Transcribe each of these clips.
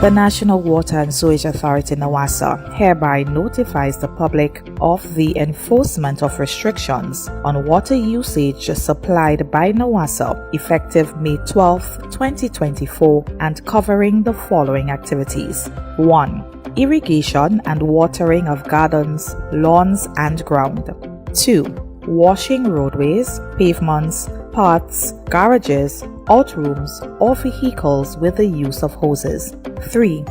The National Water and Sewage Authority (NWASA) hereby notifies the public of the enforcement of restrictions on water usage supplied by NWASA effective May 12, 2024 and covering the following activities. 1. Irrigation and watering of gardens, lawns and ground. 2. Washing roadways, pavements, paths, garages, outrooms or vehicles with the use of hoses. 3.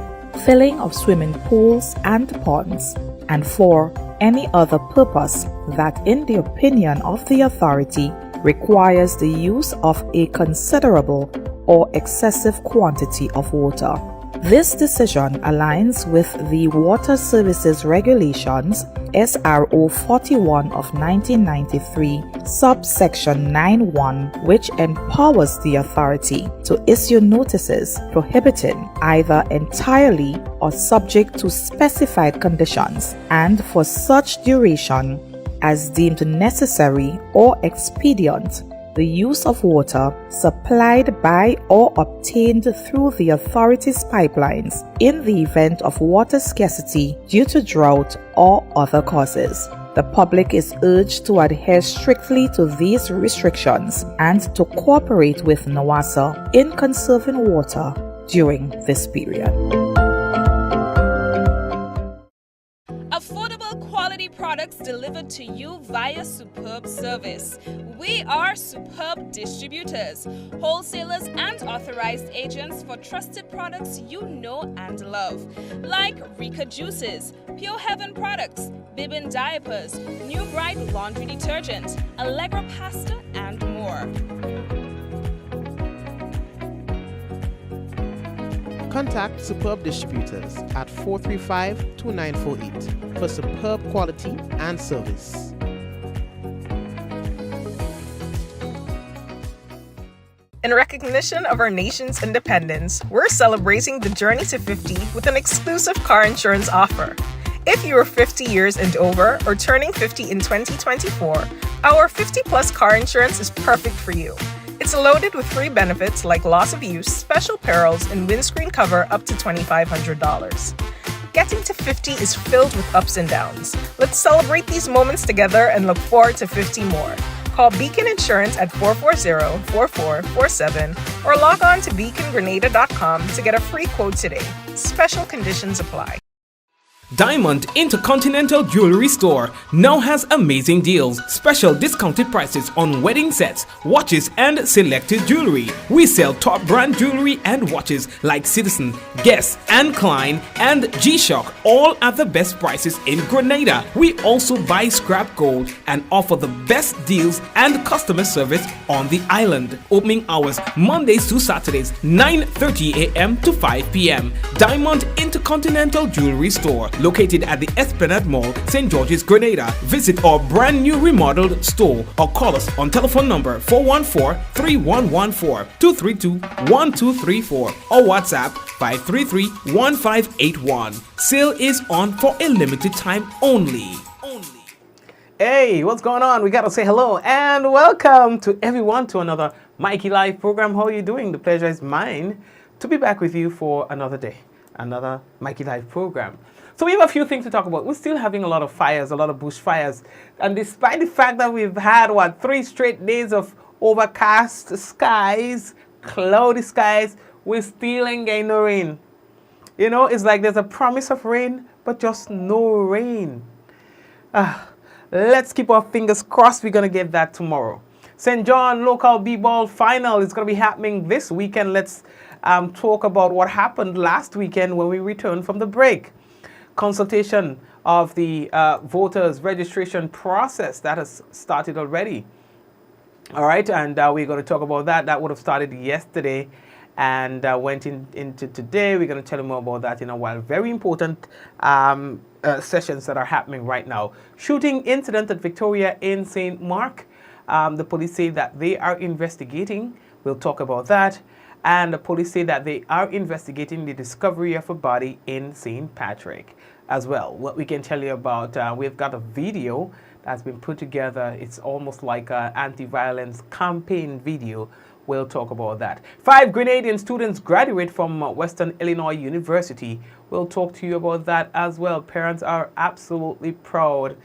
Filling of swimming pools and ponds. And 4. Any other purpose that, in the opinion of the authority, requires the use of a considerable or excessive quantity of water. This decision aligns with the Water Services Regulations SRO 41 of 1993, subsection 9(1), which empowers the authority to issue notices prohibiting either entirely or subject to specified conditions and for such duration as deemed necessary or expedient the use of water supplied by or obtained through the authority's pipelines in the event of water scarcity due to drought or other causes. The public is urged to adhere strictly to these restrictions and to cooperate with NWASA in conserving water during this period. Affordable quality products delivered to you via superb service. We are Superb Distributors, wholesalers and authorized agents for trusted products you know and love, like Rika Juices, Pure Heaven products, Bibbin diapers, New Bright laundry detergent, Allegra pasta, and more. Contact Superb Distributors at 435-2948 for superb quality and service. In recognition of our nation's independence, we're celebrating the journey to 50 with an exclusive car insurance offer. If you are 50 years and over or turning 50 in 2024, our 50-plus car insurance is perfect for you. It's loaded with free benefits like loss of use, special perils, and windscreen cover up to $2,500. Getting to 50 is filled with ups and downs. Let's celebrate these moments together and look forward to 50 more. Call Beacon Insurance at 440-4447 or log on to beacongrenada.com to get a free quote today. Special conditions apply. Diamond Intercontinental Jewelry Store now has amazing deals, special discounted prices on wedding sets, watches and selected jewelry. We sell top brand jewelry and watches like Citizen, Guess and Klein and G-Shock, all at the best prices in Grenada. We also buy scrap gold and offer the best deals and customer service on the island. Opening hours Mondays to Saturdays 9:30 a.m. to 5 p.m. Diamond Intercontinental Jewelry Store, located at the Esplanade Mall, St. George's, Grenada. Visit our brand new remodeled store or call us on telephone number 414-3114, 232-1234 or WhatsApp 533-1581. Sale is on for a limited time only. Hey, what's going on? We gotta say hello and welcome to everyone to another Mikey Live program. How are you doing? The pleasure is mine to be back with you for another day, another Mikey Live program. So we have a few things to talk about. We're still having a lot of fires, a lot of bushfires. And despite the fact that we've had, 3 straight days of overcast skies, cloudy skies, we're still ain't getting no rain. You know, it's like there's a promise of rain, but just no rain. Let's keep our fingers crossed we're going to get that tomorrow. St. John Local B-Ball Final is going to be happening this weekend. Let's talk about what happened last weekend when we returned from the break. Consultation of the voters registration process that has started already. All right, and we're going to talk about that. That would have started yesterday and went into today. We're going to tell you more about that in a while. Very important sessions that are happening right now. Shooting incident at Victoria in St. Mark. The police say that they are investigating. We'll talk about that. And the police say that they are investigating the discovery of a body in St. Patrick as well. What we can tell you about, we've got a video that's been put together. It's almost like an anti-violence campaign video We'll talk about that. 5 Grenadian students graduate from Western Illinois University. We'll talk to you about that as well. Parents are absolutely proud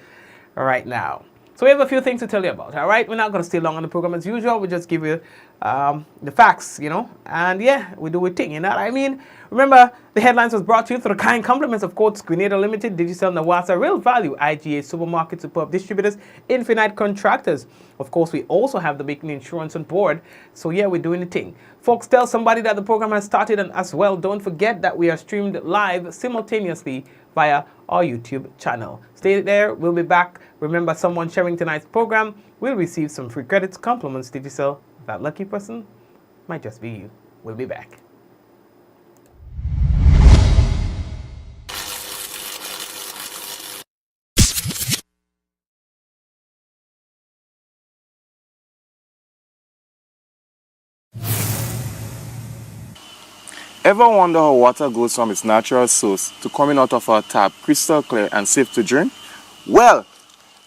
right now. So we have a few things to tell you about, all right? We're not going to stay long on the program as usual. We'll just give you the facts, you know, and yeah, we do a thing, you know what I mean? Remember, the headlines was brought to you through the kind compliments of Courts Grenada Limited, Digicel Nawasa, Real Value, IGA, Supermarket, Superb Distributors, Infinite Contractors. Of course, we also have the Making Insurance on board. So yeah, we're doing the thing. Folks, tell somebody that the program has started, and as well, don't forget that we are streamed live simultaneously via our YouTube channel. Stay there, we'll be back. Remember, someone sharing tonight's program will receive some free credits, compliments, Digicel. That lucky person might just be you. We'll be back. Ever wonder how water goes from its natural source to coming out of our tap crystal clear and safe to drink? Well,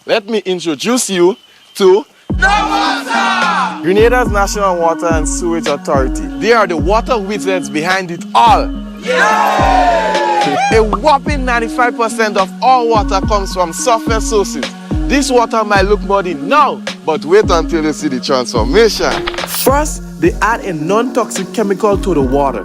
let me introduce you to Nawasa! Grenada's National Water and Sewage Authority. They are the water wizards behind it all. Yay! A whopping 95% of all water comes from surface sources. This water might look muddy now, but wait until you see the transformation. First, they add a non-toxic chemical to the water.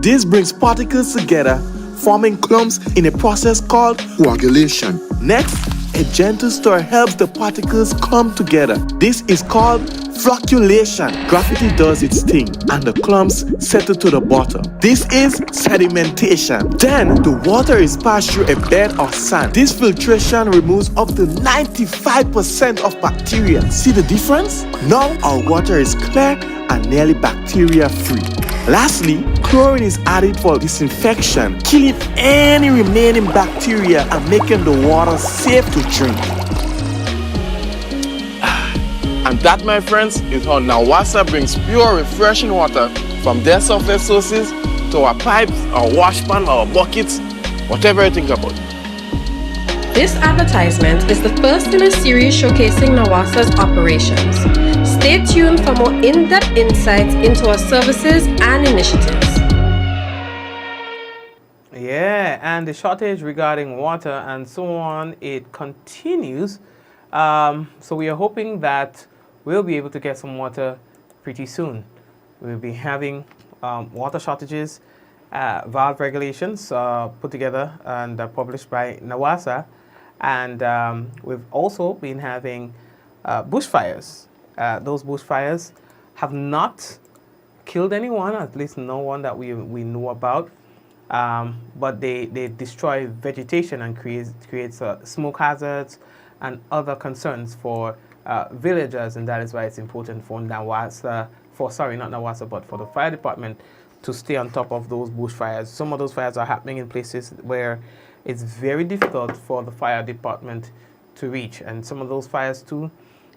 This brings particles together, forming clumps in a process called coagulation. Next, a gentle stir helps the particles come together. This is called flocculation. Gravity does its thing, and the clumps settle to the bottom. This is sedimentation. Then, the water is passed through a bed of sand. This filtration removes up to 95% of bacteria. See the difference? Now, our water is clear and nearly bacteria-free. Lastly, chlorine is added for disinfection, killing any remaining bacteria and making the water safe to drink. And that, my friends, is how Nawasa brings pure, refreshing water from their surface sources to our pipes, our washpan, our buckets, whatever you think about. This advertisement is the first in a series showcasing Nawasa's operations. Stay tuned for more in-depth insights into our services and initiatives. Yeah, and the shortage regarding water and so on, it continues. So we are hoping that we'll be able to get some water pretty soon. We'll be having water shortages, valve regulations put together and published by Nawasa. And we've also been having bushfires. Those bushfires have not killed anyone, at least no one that we know about. But they destroy vegetation and creates smoke hazards and other concerns for villagers, and that is why it's important for Nawasa, for the fire department to stay on top of those bushfires. Some of those fires are happening in places where it's very difficult for the fire department to reach, and some of those fires too,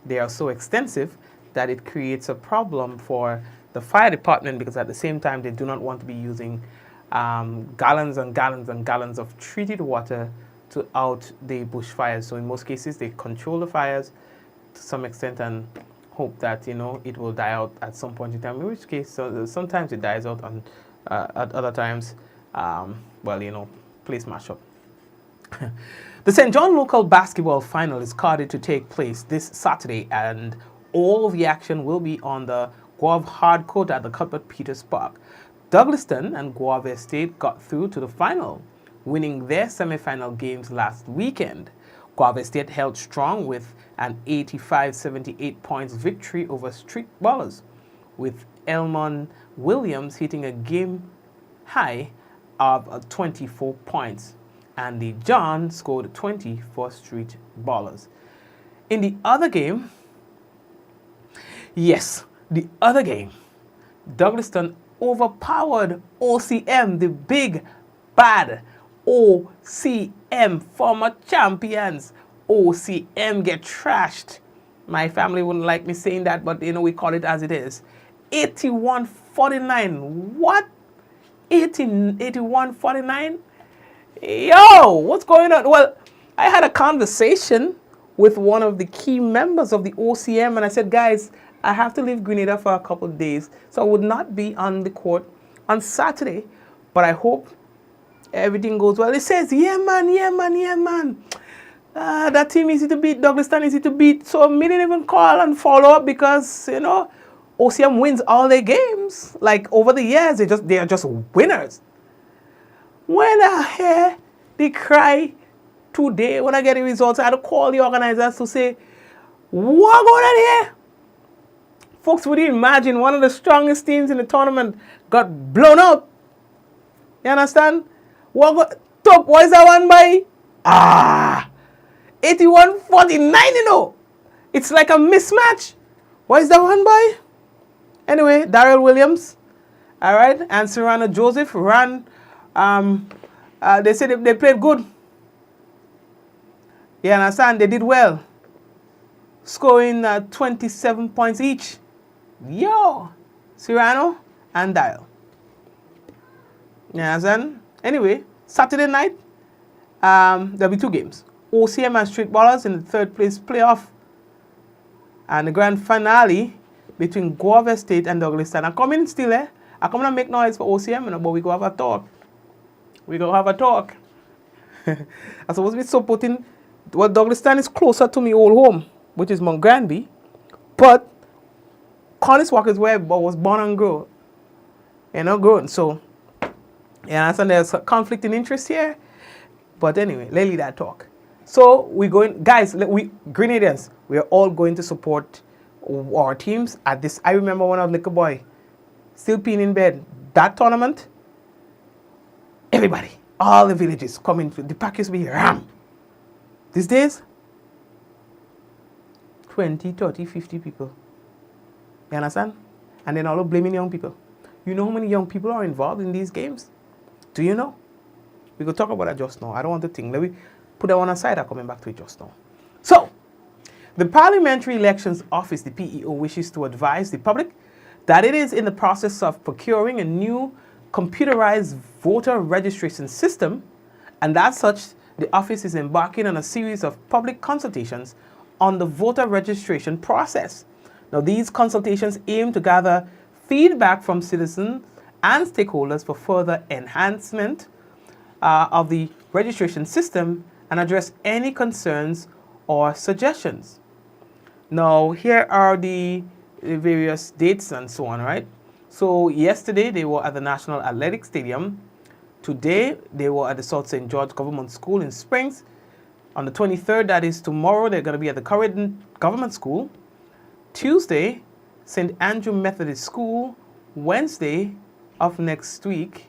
they are so extensive that it creates a problem for the fire department, because at the same time they do not want to be using gallons and gallons and gallons of treated water to out the bushfires. So in most cases they control the fires to some extent and hope that, you know, it will die out at some point in time, in which case sometimes it dies out, and at other times, well, you know, place mash up. The St. John local basketball final is carded to take place this Saturday, and all of the action will be on the Guave hard court at the Cuthbert Peters Park. Douglaston and Guave State got through to the final, winning their semi-final games last weekend. Guave State held strong with an 85-78 points victory over Street Ballers, with Elmon Williams hitting a game high of 24 points. Andy John scored 20 for Street Ballers. In the other game, Douglaston overpowered OCM, the big bad OCM, former champions. OCM get trashed. My family wouldn't like me saying that, but you know, we call it as it is. 81-49. What? 81-49? Yo, what's going on? Well, I had a conversation with one of the key members of the OCM, and I said, guys, I have to leave Grenada for a couple of days, so I would not be on the court on Saturday, but I hope everything goes well. It says, yeah, man. That team easy to beat, Douglaston easy to beat, so me didn't even call and follow up because, you know, OCM wins all their games. Like, over the years, they are just winners. When I hear they cry today, when I get the results, I had to call the organizers to say, what going on here? Folks, would you imagine one of the strongest teams in the tournament got blown out? You understand? Top, what is that one by? 81-49, you know. It's like a mismatch. What is that one by? Anyway, Darrell Williams, all right, and Serrano Joseph ran. They said they played good. You understand? They did well, scoring 27 points each. Yo, Serrano and Dial. You understand? Anyway, Saturday night, there'll be 2 games. OCM and Street Ballers in the 3rd place playoff. And the grand finale between Guava State and Douglaston. I'm coming still, eh? I'm coming to make noise for OCM, but we go have a talk. I'm supposed to be supporting, well, Douglaston is closer to me old home, which is Mount Granby. But Cornish Walk is where I was born and grew. You know, grown. So, you understand there's a conflict in interest here. But anyway, let's leave that talk. So, we're going, guys, we Grenadians, we are all going to support our teams at this. I remember when I was a little boy, still peeing in bed. That tournament, everybody, all the villages coming, the pack used to be ram. These days, 20, 30, 50 people. You understand? And then all blaming young people. You know how many young people are involved in these games? Do you know? We could talk about that just now. I don't want to think. Let me put that one aside. I'm coming back to it just now. So, the Parliamentary Elections Office, the PEO, wishes to advise the public that it is in the process of procuring a new computerized voter registration system, and as such, the office is embarking on a series of public consultations on the voter registration process. Now, these consultations aim to gather feedback from citizens and stakeholders for further enhancement of the registration system and address any concerns or suggestions. Now, here are the various dates and so on, right? So, yesterday they were at the National Athletic Stadium. Today, they were at the South St. George Government School in Springs. On the 23rd, that is tomorrow, they're going to be at the Corridon Government School. Tuesday, St. Andrew Methodist School. Wednesday of next week,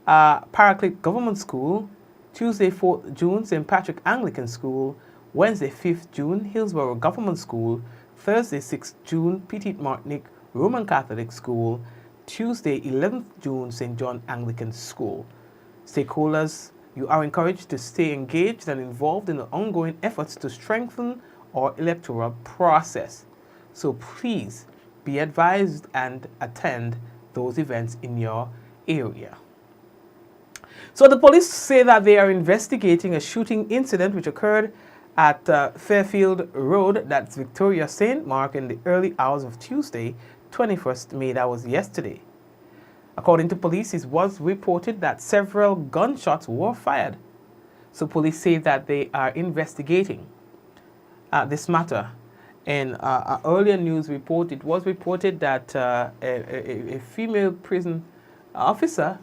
Paraclete Government School. Tuesday, 4th June, St. Patrick Anglican School. Wednesday, 5th June, Hillsborough Government School. Thursday, 6th June, Petit Martinique Roman Catholic School. Tuesday, 11th June, St. John Anglican School. Stakeholders, you are encouraged to stay engaged and involved in the ongoing efforts to strengthen our electoral process. So please be advised and attend those events in your area. So the police say that they are investigating a shooting incident which occurred at Fairfield Road, that's Victoria St. Mark, in the early hours of Tuesday, 21st May, that was yesterday. According to police, it was reported that several gunshots were fired. So police say that they are investigating this matter. In an earlier news report, it was reported that a female prison officer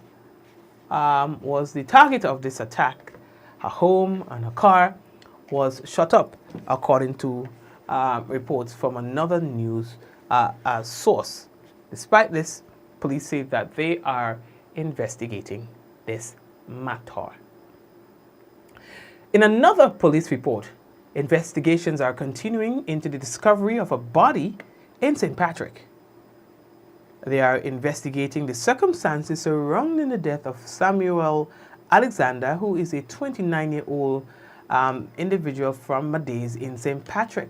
was the target of this attack. Her home and her car was shot up, according to reports from another news source. Despite this, police say that they are investigating this matter. In another police report, investigations are continuing into the discovery of a body in St. Patrick. They are investigating the circumstances surrounding the death of Samuel Alexander, who is a 29-year-old individual from Madays in St. Patrick.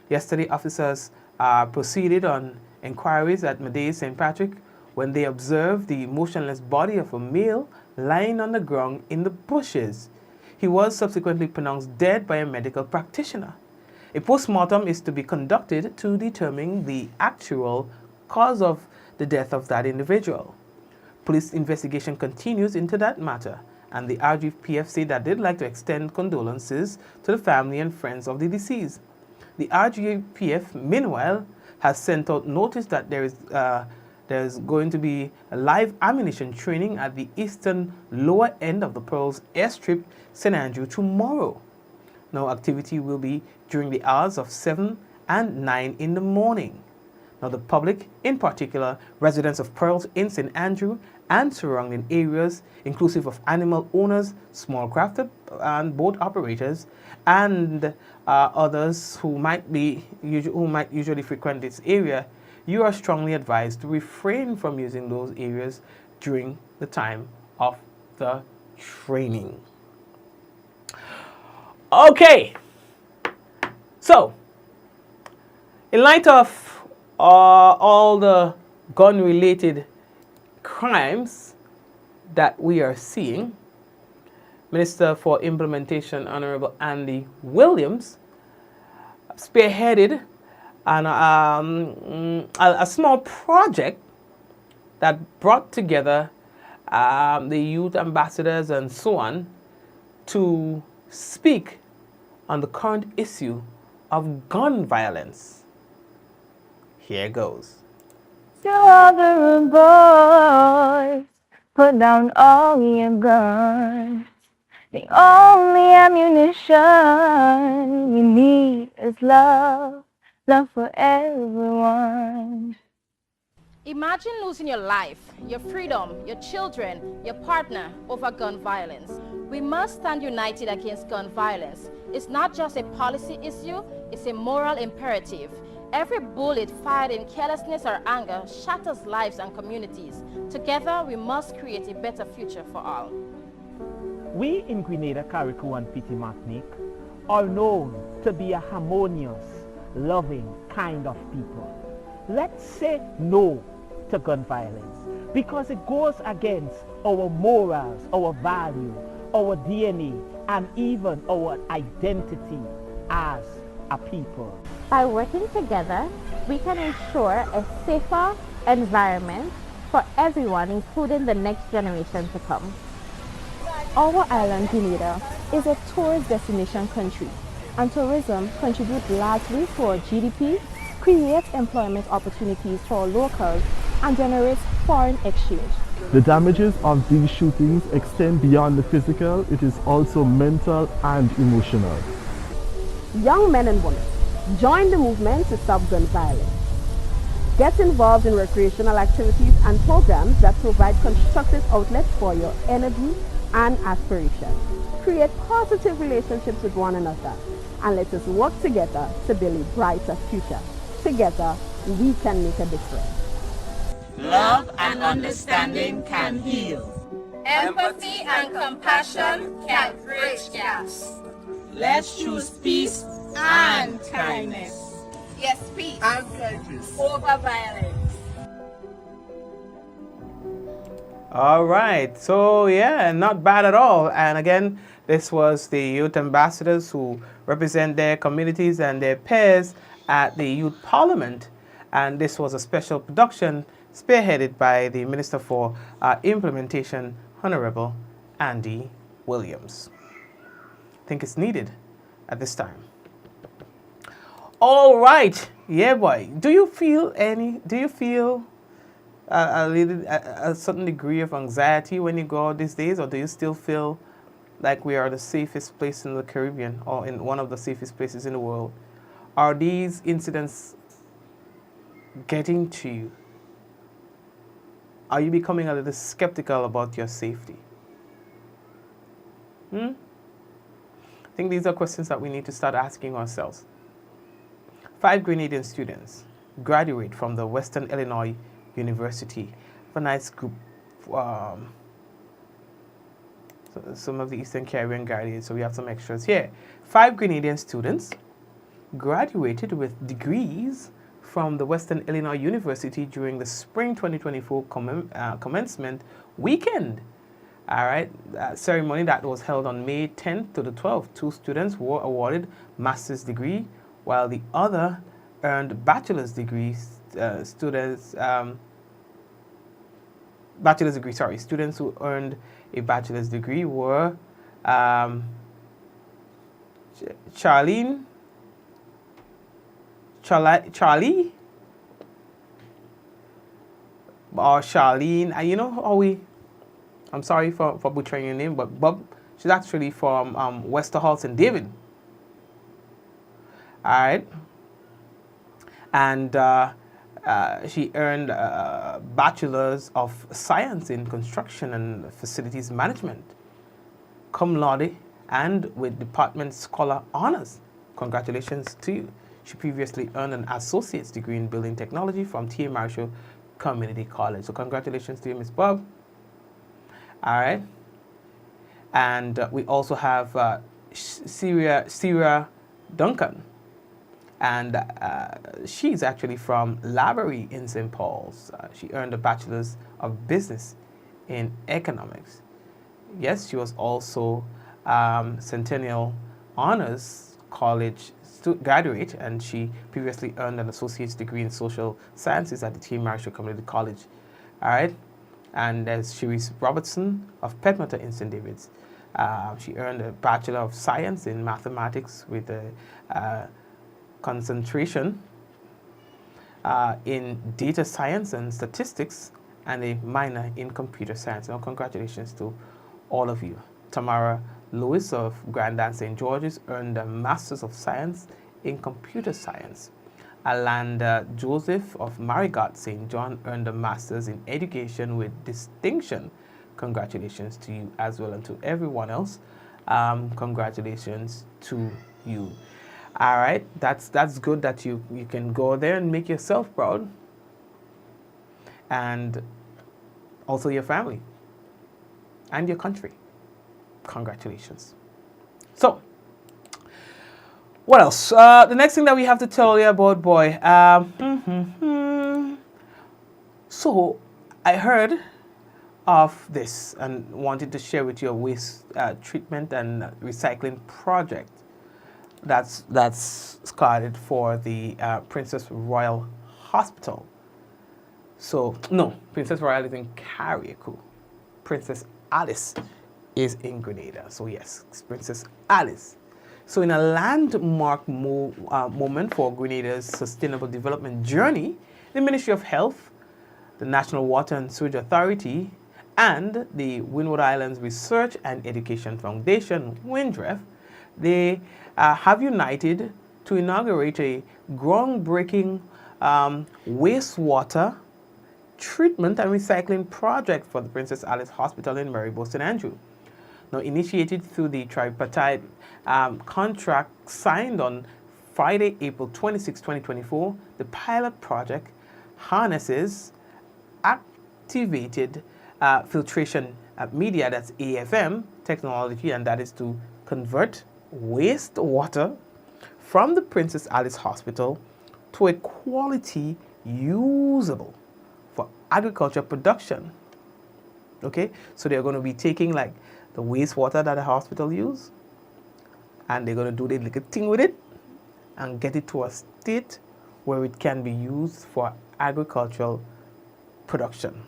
Yesterday, officers proceeded on inquiries at Madays St. Patrick when they observed the motionless body of a male lying on the ground in the bushes. He was subsequently pronounced dead by a medical practitioner. A postmortem is to be conducted to determine the actual cause of the death of that individual. Police investigation continues into that matter, and the RGPF said that they'd like to extend condolences to the family and friends of the deceased. The RGPF, meanwhile, has sent out notice that there's going to be a live ammunition training at the eastern lower end of the Pearls airstrip, St. Andrew, tomorrow. Now, activity will be during the hours of 7 and 9 in the morning. Now, the public, in particular, residents of Pearls in St. Andrew and surrounding areas, inclusive of animal owners, small craft and boat operators, and others who might usually frequent this area, you are strongly advised to refrain from using those areas during the time of the training. Okay, so in light of all the gun-related crimes that we are seeing, Minister for Implementation, Honorable Andy Williams, spearheaded a small project that brought together the youth ambassadors and so on to speak on the current issue of gun violence. Here goes. To all the rude boys, put down all your guns. The only ammunition we need is love, love for everyone. Imagine losing your life, your freedom, your children, your partner over gun violence. We must stand united against gun violence. It's not just a policy issue, it's a moral imperative. Every bullet fired in carelessness or anger shatters lives and communities. Together, we must create a better future for all. We in Grenada, Carriacou, and Petite Martinique are known to be a harmonious, loving kind of people. Let's say no to gun violence because it goes against our morals, our value, our DNA, and even our identity as a people. By working together, we can ensure a safer environment for everyone, including the next generation to come. Our island, Grenada, is a tourist destination country, and tourism contributes largely to our GDP, creates employment opportunities for locals, and generates foreign exchange. The damages of these shootings extend beyond the physical. It is also mental and emotional. Young men and women, join the movement to stop gun violence. Get involved in recreational activities and programs that provide constructive outlets for your energy and aspiration. Create positive relationships with one another, and let us work together to build a brighter future. Together, we can make a difference. Love and understanding can heal. Empathy and compassion can bridge gaps. Let's choose peace and kindness. Yes, peace and kindness over violence. All right, so yeah, not bad at all. And again, this was the youth ambassadors who represent their communities and their peers at the Youth Parliament. And this was a special production spearheaded by the Minister for Implementation, Honorable Andy Williams. I think it's needed at this time. All right, yeah, boy. Do you feel a certain degree of anxiety when you go out these days, or do you still feel like we are the safest place in the Caribbean or in one of the safest places in the world? Are these incidents getting to you? Are you becoming a little skeptical about your safety? I think these are questions that we need to start asking ourselves. 5 Grenadian students graduate from the Western Illinois University. A nice group, some of the Eastern Caribbean graduates, so we have some extras here. 5 Grenadian students graduated with degrees from the Western Illinois University during the spring 2024 commencement weekend. All right, ceremony that was held on May 10th to the 12th. 2 students were awarded master's degree, while the other earned bachelor's degrees. Students who earned a bachelor's degree were Charlie, or Charlene. And you know how I'm sorry for butchering your name, but Bob, she's actually from Westerholt and David. All right. And she earned a Bachelor's of Science in Construction and Facilities Management, cum laude, and with Department Scholar Honors. Congratulations to you. She previously earned an Associate's degree in Building Technology from T.A. Marshall Community College. So congratulations to you, Miss Bob. All right. And we also have Syria Duncan. And she's actually from Laborie in St. Paul's. She earned a Bachelor's of Business in Economics. Yes, she was also Centennial Honors College graduate, and she previously earned an associate's degree in social sciences at the T. Marshall Community College. All right. And there's Cherise Robertson of Petmater in St. David's. She earned a Bachelor of Science in Mathematics with a concentration in data science and statistics, and a minor in computer science. Now, congratulations to all of you. Tamara Lewis of Grandin St. George's earned a Master's of Science in Computer Science. Alanda Joseph of Marigot St. John earned a Master's in Education with distinction. Congratulations to you as well, and to everyone else. Congratulations to you. All right, that's good that you can go there and make yourself proud, and also your family and your country. Congratulations. So, what else? The next thing that we have to tell you about, boy. So, I heard of this and wanted to share with you a waste treatment and recycling project that's started for the Princess Royal Hospital. So, no, Princess Royal is in Carriacou. Princess Alice is in Grenada. So yes, it's Princess Alice. So in a landmark moment for Grenada's sustainable development journey, the Ministry of Health, the National Water and Sewage Authority, and the Windward Islands Research and Education Foundation, WINDREF, they have united to inaugurate a groundbreaking wastewater treatment and recycling project for the Princess Alice Hospital in Maribo, St. Andrew. Now, initiated through the tripartite contract signed on Friday, April 26, 2024, the pilot project harnesses activated filtration media, that's AFM technology, and that is to convert wastewater from the Princess Alice Hospital to a quality usable for agriculture production. Okay, so they're going to be taking like the wastewater that the hospital use, and they're going to do the little thing with it and get it to a state where it can be used for agricultural production.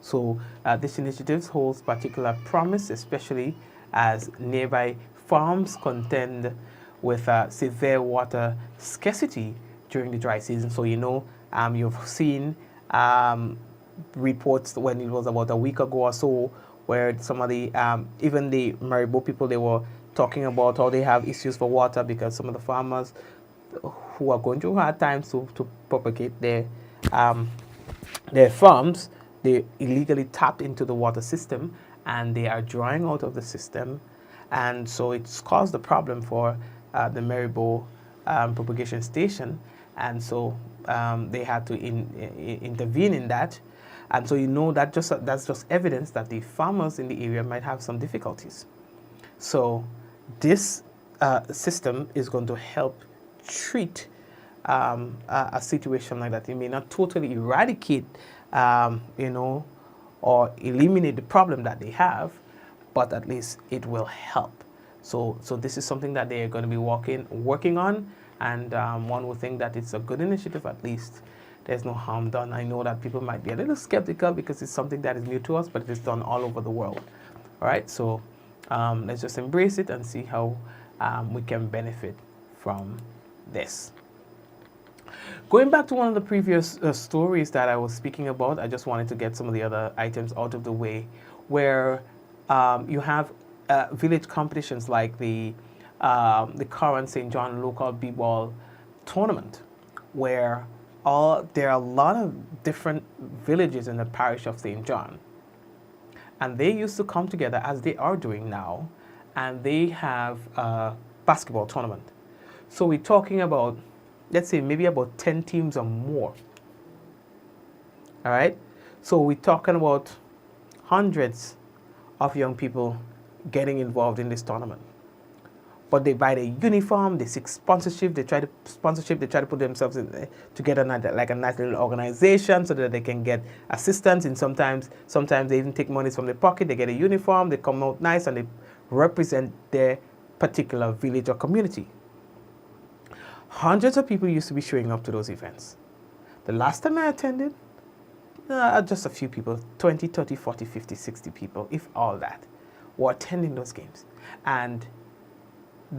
So this initiative holds particular promise, especially as nearby farms contend with severe water scarcity during the dry season. So, you know, you've seen reports when it was about a week ago or so, where some of the, even the Maribo people, they were talking about how they have issues for water because some of the farmers who are going through hard times to propagate their farms, they illegally tapped into the water system and they are drawing out of the system. And so it's caused a problem for the Maribo propagation station. And so they had to intervene in that. And so, you know, that's just evidence that the farmers in the area might have some difficulties. So this system is going to help treat a situation like that. It may not totally eradicate, you know, or eliminate the problem that they have, but at least it will help. So this is something that they are going to be working on, And one would think that it's a good initiative, at least. There's no harm done. I know that people might be a little skeptical because it's something that is new to us, but it is done all over the world. All right, so let's just embrace it and see how we can benefit from this. Going back to one of the previous stories that I was speaking about, I just wanted to get some of the other items out of the way, where you have village competitions like the current St. John local b-ball tournament, where there are a lot of different villages in the parish of St. John, and they used to come together, as they are doing now, and they have a basketball tournament. So we're talking about, let's say, maybe about 10 teams or more. All right? So we're talking about hundreds of young people getting involved in this tournament. But they buy the uniform, they seek sponsorship, they try to put themselves together like a nice little organization so that they can get assistance. And sometimes they even take money from their pocket, they get a uniform, they come out nice, and they represent their particular village or community. Hundreds of people used to be showing up to those events. The last time I attended, just a few people, 20, 30, 40, 50, 60 people, if all that, were attending those games. And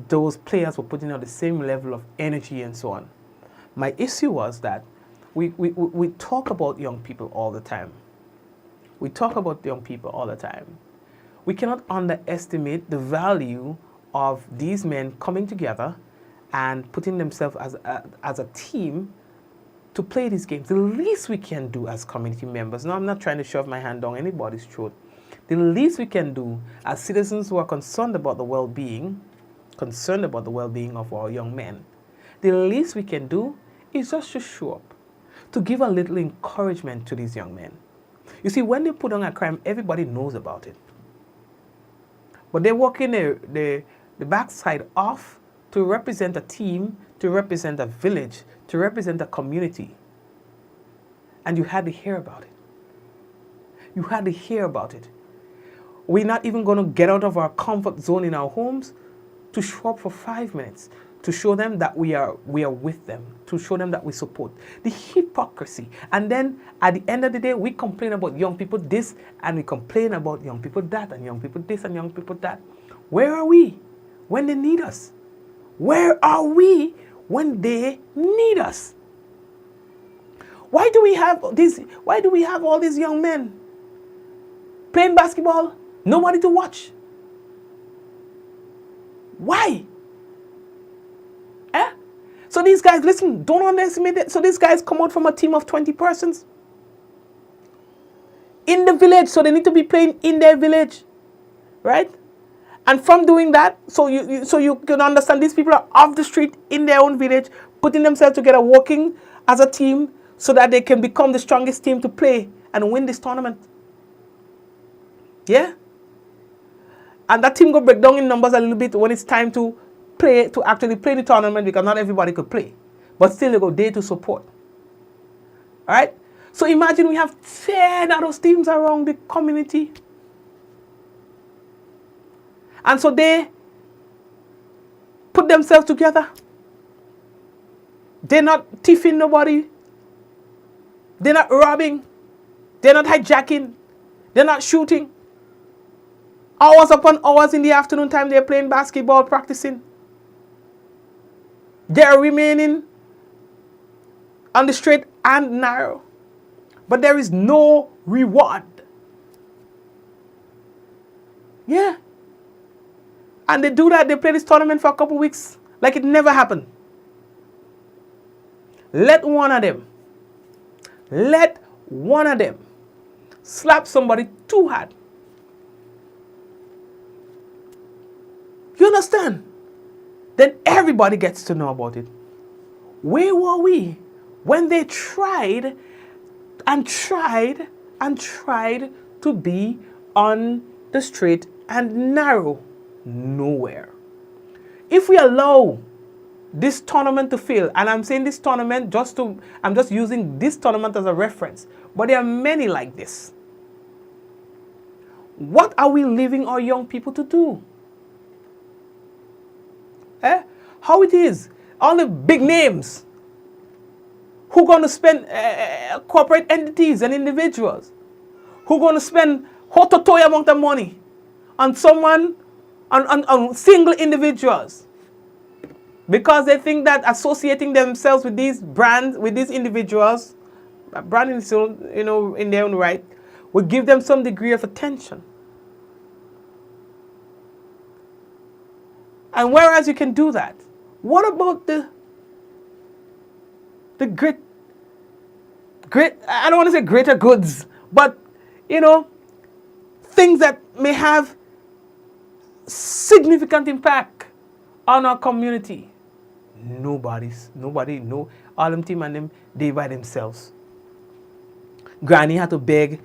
those players were putting out the same level of energy and so on. My issue was that we talk about young people all the time. We talk about young people all the time. We cannot underestimate the value of these men coming together and putting themselves as a team to play these games. The least we can do as community members, now I'm not trying to shove my hand down anybody's throat, the least we can do as citizens who are concerned about the well-being of our young men, the least we can do is just to show up, to give a little encouragement to these young men. You see, when they put on a crime, everybody knows about it. But they're working the backside off to represent a team, to represent a village, to represent a community. And you had to hear about it. You had to hear about it. We're not even going to get out of our comfort zone in our homes to show up for 5 minutes, to show them that we are with them, to show them that we support. The hypocrisy. And then at the end of the day, we complain about young people this, and we complain about young people that, and young people this, and young people that. Where are we when they need us? Where are we when they need us? Why do we have all these young men playing basketball? Nobody to watch. Why? So these guys, listen, don't underestimate it. So these guys come out from a team of 20 persons in the village. So they need to be playing in their village, right? And from doing that, so you can understand these people are off the street in their own village, putting themselves together, working as a team so that they can become the strongest team to play and win this tournament. Yeah? And that team will break down in numbers a little bit when it's time to actually play the tournament, because not everybody could play. But still they go there to support. Alright? So imagine we have 10 of those teams around the community. And so they put themselves together. They're not thieving nobody. They're not robbing. They're not hijacking. They're not shooting. Hours upon hours in the afternoon time, they're playing basketball, practicing. They're remaining on the straight and narrow. But there is no reward. Yeah. And they do that, they play this tournament for a couple weeks like it never happened. Let one of them slap somebody too hard. You understand? Then everybody gets to know about it. Where were we when they tried to be on the straight and narrow? Nowhere. If we allow this tournament to fail, and I'm saying this tournament I'm just using this tournament as a reference, but there are many like this. What are we leaving our young people to do? How it is? all the big names who going to spend corporate entities and individuals who going to spend hototoy amount of money on someone, on single individuals, because they think that associating themselves with these brands, with these individuals, branding is still, in their own right, will give them some degree of attention. And whereas you can do that, what about the great, I don't want to say greater goods, but, things that may have significant impact on our community? Nobody, no, all them team and them, they by themselves. Granny had to beg,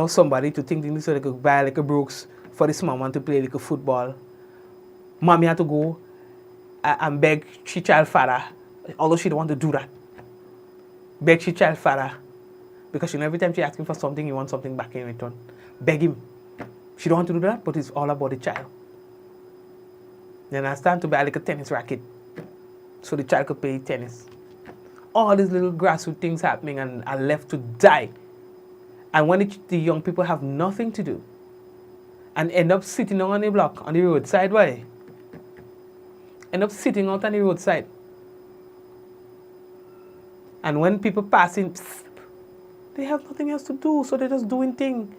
somebody to think so they could buy like a Brooks for this mama to play like a football. Mommy had to go and beg she child father, although she don't want to do that. Beg she child father, because every time she asks him for something, he wants something back in return. Beg him. She don't want to do that, but it's all about the child. Then I stand to buy like a tennis racket, so the child could play tennis. All these little grassroots things happening and are left to die. And when the young people have nothing to do and end up sitting on the block, on the roadside, why? End up sitting out on the roadside. And when people passing, they have nothing else to do, so they're just doing things.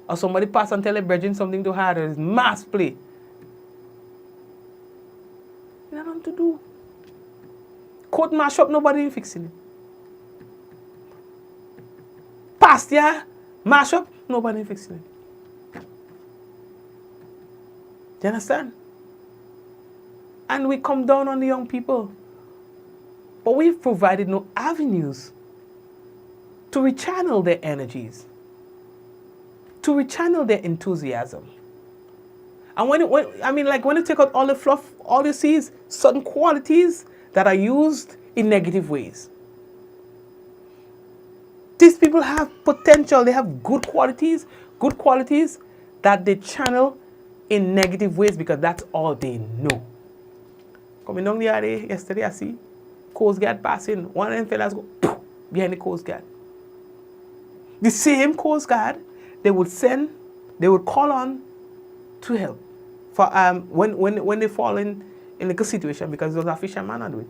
Or somebody pass and tell a brethren something to her, there's mass play. They have nothing to do. Court mash up, nobody ain't fixing it. Past year, mash up, nobody ain't fixing it. Do you understand? And we come down on the young people. But we've provided no avenues to rechannel their energies, to rechannel their enthusiasm. And when you take out all the fluff, all you see is certain qualities that are used in negative ways. These people have potential, they have good qualities that they channel in negative ways because that's all they know. Coming down the alley yesterday, I see Coast Guard passing. One of them fellas go behind the Coast Guard. The same Coast Guard they would call on to help for when they fall in like a situation because there was a fisherman and do it.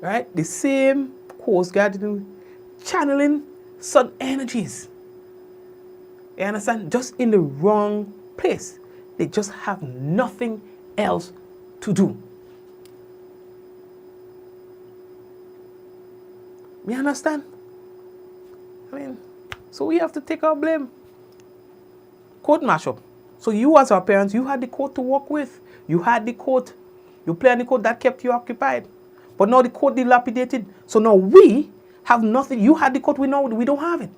Right? The same Coast Guard channeling some energies. You understand? Just in the wrong place. They just have nothing else to do. You understand? So we have to take our blame. Court mashup. So you as our parents, you had the court to work with. You had the court. You play on the court that kept you occupied. But now the court dilapidated. So now we have nothing. You had the court, we don't have it.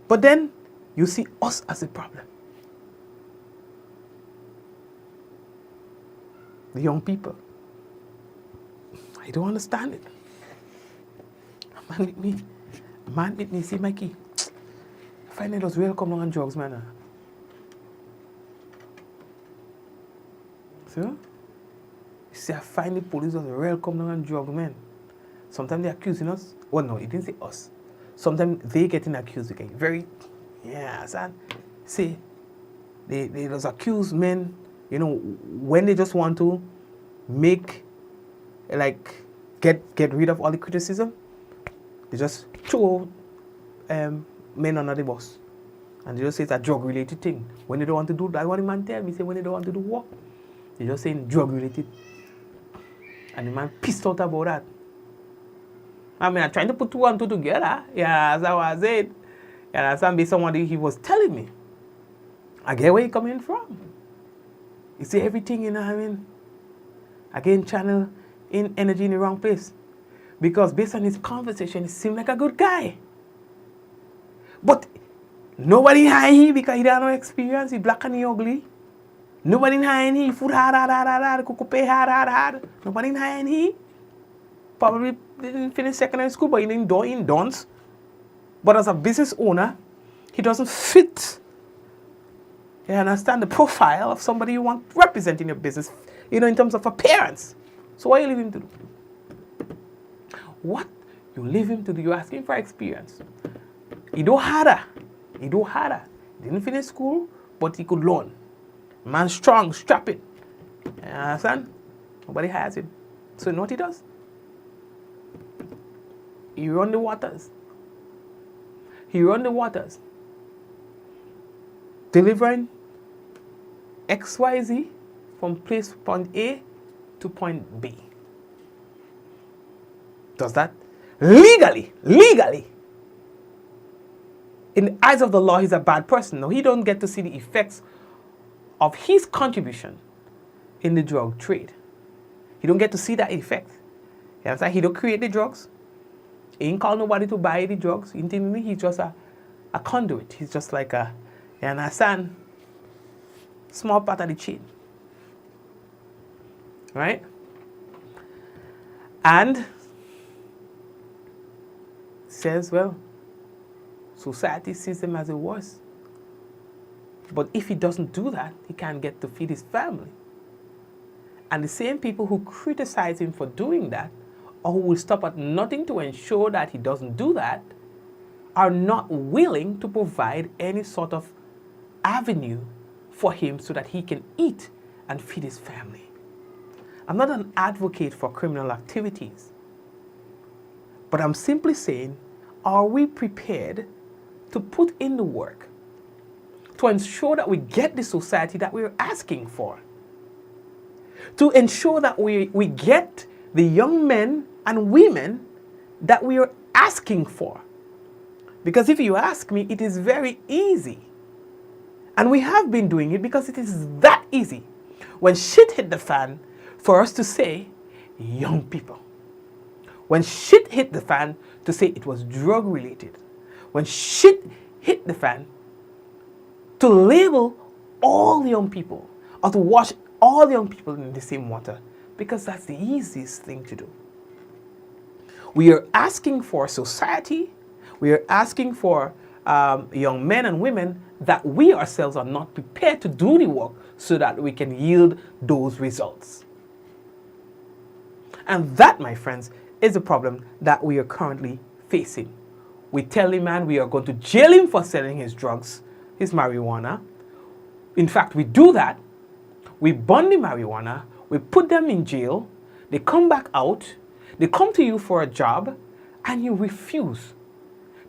But then you see us as a problem. The young people. I don't understand it. Man with me, see Mikey. I find it was real come on drugs, man. So, you see, I find the police was real come on drugs, man. Sometimes they're accusing us. Well, no, it didn't say us. Sometimes they getting accused again. Son. See, they just accuse men, when they just want to make, get rid of all the criticism, they just throw men under the bus. And they just say it's a drug-related thing. When they don't want to do that, what the man tell me, say when they don't want to do work, they just saying drug-related. And the man pissed out about that. I'm trying to put two and two together. Yeah, as I was saying. Yeah, that's based on what he was telling me. I get where he coming from. You see everything, again, channel in energy in the wrong place. Because based on his conversation, he seemed like a good guy. But nobody hire him because he don't have no experience. He black and he ugly. Nobody hire him. Food hard. Cook pay hard. Nobody hire him. Probably didn't finish secondary school, but he didn't dance. But as a business owner, he doesn't fit You understand the profile of somebody you want representing your business, in terms of appearance. So what you leave him to do? What you leave him to do? You're asking for experience. He do harder. He didn't finish school, but he could learn. Man strong, strapping. You understand? Nobody hires him. So you know what he does? He run the waters. Delivering XYZ from point A to point B. Does that legally. In the eyes of the law, he's a bad person. No, he don't get to see the effects of his contribution in the drug trade. He don't get to see that effect. You understand? He don't create the drugs. He ain't call nobody to buy the drugs. Intimately, he's just a conduit. He's just like you understand? Small part of the chain. Right? And says, well, society sees him as a worse. But if he doesn't do that, he can't get to feed his family. And the same people who criticize him for doing that, or who will stop at nothing to ensure that he doesn't do that, are not willing to provide any sort of avenue for him so that he can eat and feed his family. I'm not an advocate for criminal activities, but I'm simply saying, are we prepared to put in the work to ensure that we get the society that we're asking for? To ensure that we get the young men and women that we are asking for. Because if you ask me, it is very easy. And we have been doing it because it is that easy. When shit hit the fan, for us to say, young people. When shit hit the fan, to say it was drug related. When shit hit the fan, to label all young people, or to wash all young people in the same water, because that's the easiest thing to do. We are asking for society, we are asking for young men and women that we ourselves are not prepared to do the work so that we can yield those results. And that, my friends, is a problem that we are currently facing. We tell a man we are going to jail him for selling his drugs, his marijuana. In fact, we do that. We burn the marijuana, we put them in jail, they come back out, they come to you for a job, and you refuse.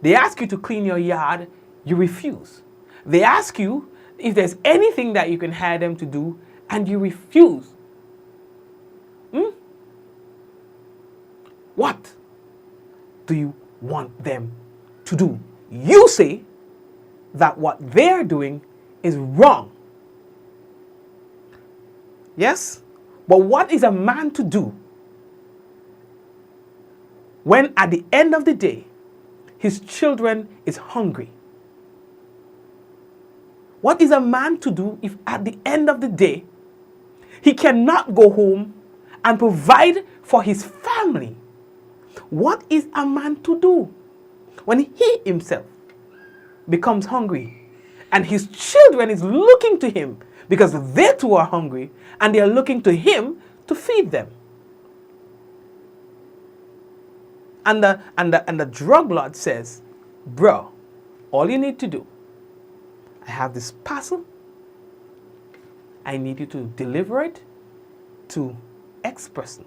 They ask you to clean your yard, you refuse. They ask you if there's anything that you can hire them to do, and you refuse. What do you want them to do? You say that what they're doing is wrong. Yes? But what is a man to do when at the end of the day, his children is hungry? What is a man to do if at the end of the day, he cannot go home and provide for his family? What is a man to do when he himself becomes hungry and his children is looking to him because they too are hungry and they are looking to him to feed them? And the drug lord says, bro, all you need to do, I have this parcel, I need you to deliver it to X person.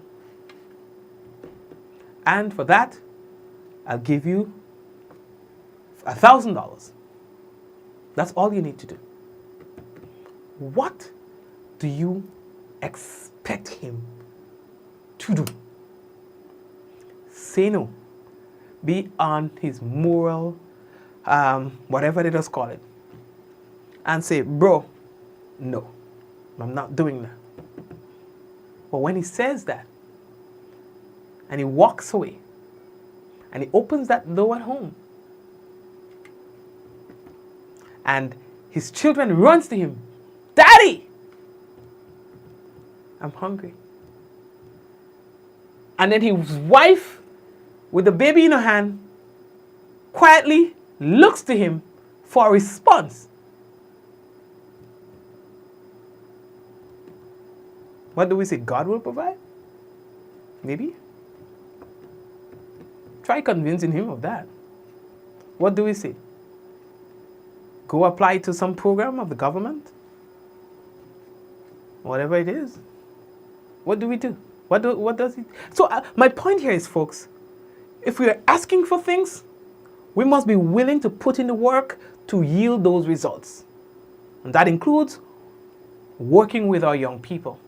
And for that, I'll give you $1,000. That's all you need to do. What do you expect him to do? Say no. Be on his moral, whatever they just call it. And say, bro, no, I'm not doing that. But when he says that, and he walks away, and he opens that door at home, and his children runs to him, Daddy, I'm hungry. And then his wife, with the baby in her hand, quietly looks to him for a response. What do we say? God will provide? Maybe. Try convincing him of that. What do we say? Go apply to some program of the government? Whatever it is. What do we do? What does he? So my point here is, folks, if we are asking for things, we must be willing to put in the work to yield those results. And that includes working with our young people.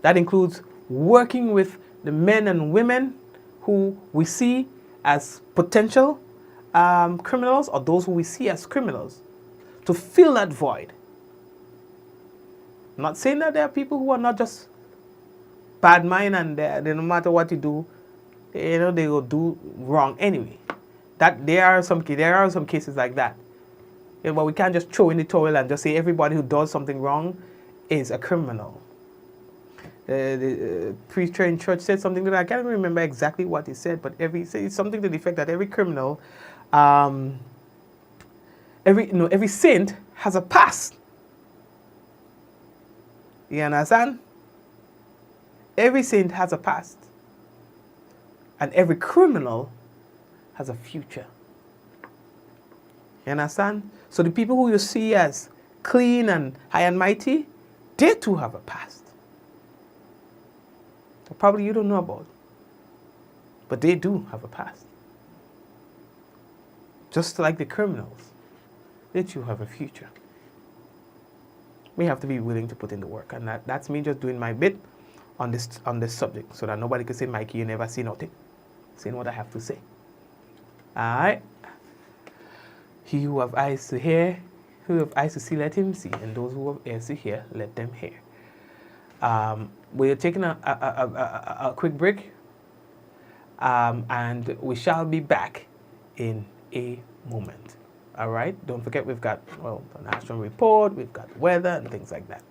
That includes working with the men and women who we see as potential criminals, or those who we see as criminals, to fill that void. I'm not saying that there are people who are not just bad mind and they no matter what you do, they will do wrong anyway. That there are some cases like that. But we can't just throw in the towel and just say everybody who does something wrong is a criminal. The preacher in church said something that I can't remember exactly what he said, but it's something to the effect that every criminal, every saint has a past. You understand? Every saint has a past, and every criminal has a future. You understand? So the people who you see as clean and high and mighty, they too have a past. That probably you don't know about, but they do have a past. Just like the criminals, they too have a future. We have to be willing to put in the work, and that's me just doing my bit on this subject, so that nobody can say, Mikey, you never see nothing. Saying what I have to say. All right. He who have eyes to hear, who have eyes to see, let him see, and those who have ears to hear, let them hear. We're taking a quick break, and we shall be back in a moment. All right? Don't forget, we've got, an astro report, we've got weather and things like that.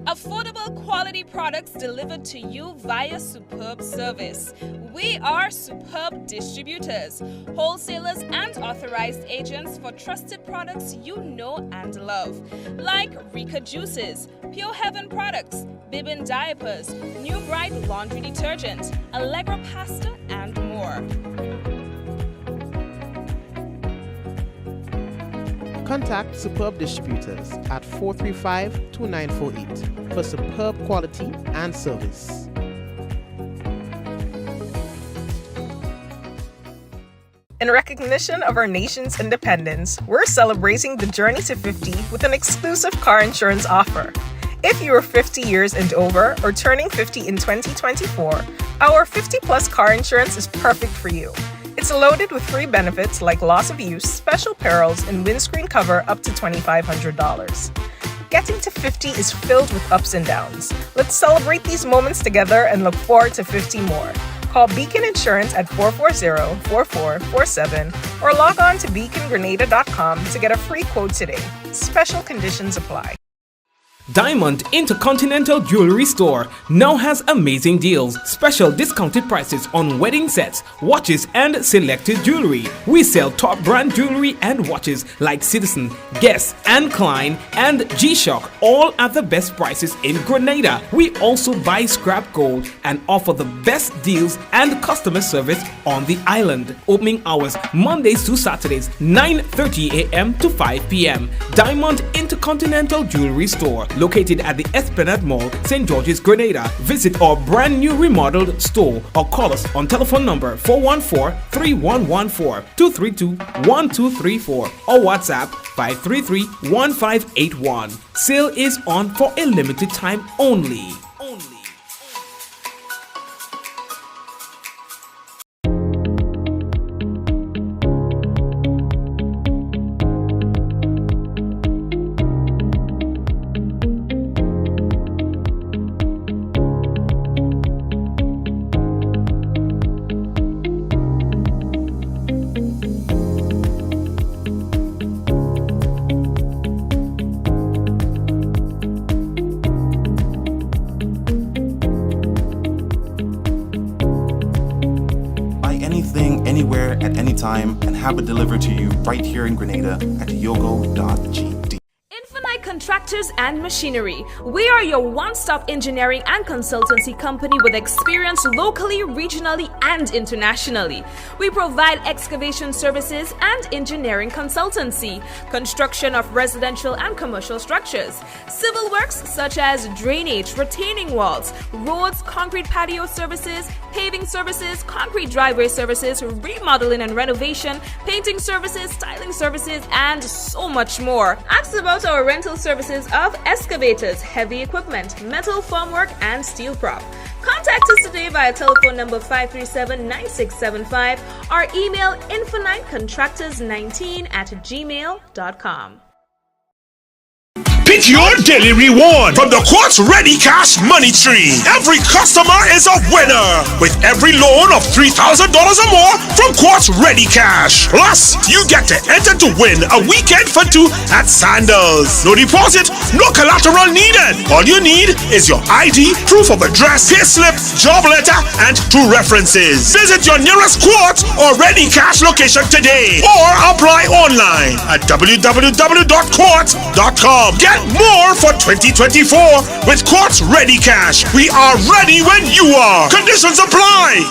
Affordable quality products delivered to you via Superb service. We are Superb distributors, wholesalers and authorized agents for trusted products you know and love. Like Rika Juices, Pure Heaven products, Bibin diapers, New Bright laundry detergent, Allegra pasta and more. Contact Superb Distributors at 435-2948 for superb quality and service. In recognition of our nation's independence, we're celebrating the journey to 50 with an exclusive car insurance offer. If you are 50 years and over or turning 50 in 2024, our 50-plus car insurance is perfect for you. It's loaded with free benefits like loss of use, special perils, and windscreen cover up to $2,500. Getting to 50 is filled with ups and downs. Let's celebrate these moments together and look forward to 50 more. Call Beacon Insurance at 440-4447 or log on to beacongrenada.com to get a free quote today. Special conditions apply. Diamond Intercontinental Jewelry Store now has amazing deals, special discounted prices on wedding sets, watches and selected jewelry. We sell top brand jewelry and watches like Citizen, Guess and Klein and G-Shock, all at the best prices in Grenada. We also buy scrap gold and offer the best deals and customer service on the island. Opening hours Mondays to Saturdays, 9:30 a.m. to 5 p.m. Diamond Intercontinental Jewelry Store, located at the Esplanade Mall, St. George's, Grenada. Visit our brand new remodeled store or call us on telephone number 414-3114, 232-1234 or WhatsApp 533-1581. Sale is on for a limited time only. anywhere at any time and have it delivered to you right here in Grenada at yogo.gd. Infinite Contractors and Machinery. We are your one-stop engineering and consultancy company with experience locally, regionally, and internationally. We provide excavation services and engineering consultancy, construction of residential and commercial structures, civil works such as drainage, retaining walls, roads, concrete patio services, paving services, concrete driveway services, remodeling and renovation, painting services, styling services, and so much more. Ask about our rental services of excavators, heavy equipment, metal formwork, and steel prop. Contact us today via telephone number 537-9675 or email infinitecontractors19@gmail.com. Pick your daily reward from the Quartz Ready Cash Money Tree. Every customer is a winner with every loan of $3,000 or more from Quartz Ready Cash. Plus, you get to enter to win a weekend for two at Sandals. No deposit, no collateral needed. All you need is your ID, proof of address, payslip, job letter, and 2 references. Visit your nearest Quartz or Ready Cash location today or apply online at www.quartz.com. Get more for 2024 with Quartz Ready Cash. We are ready when you are. Conditions apply.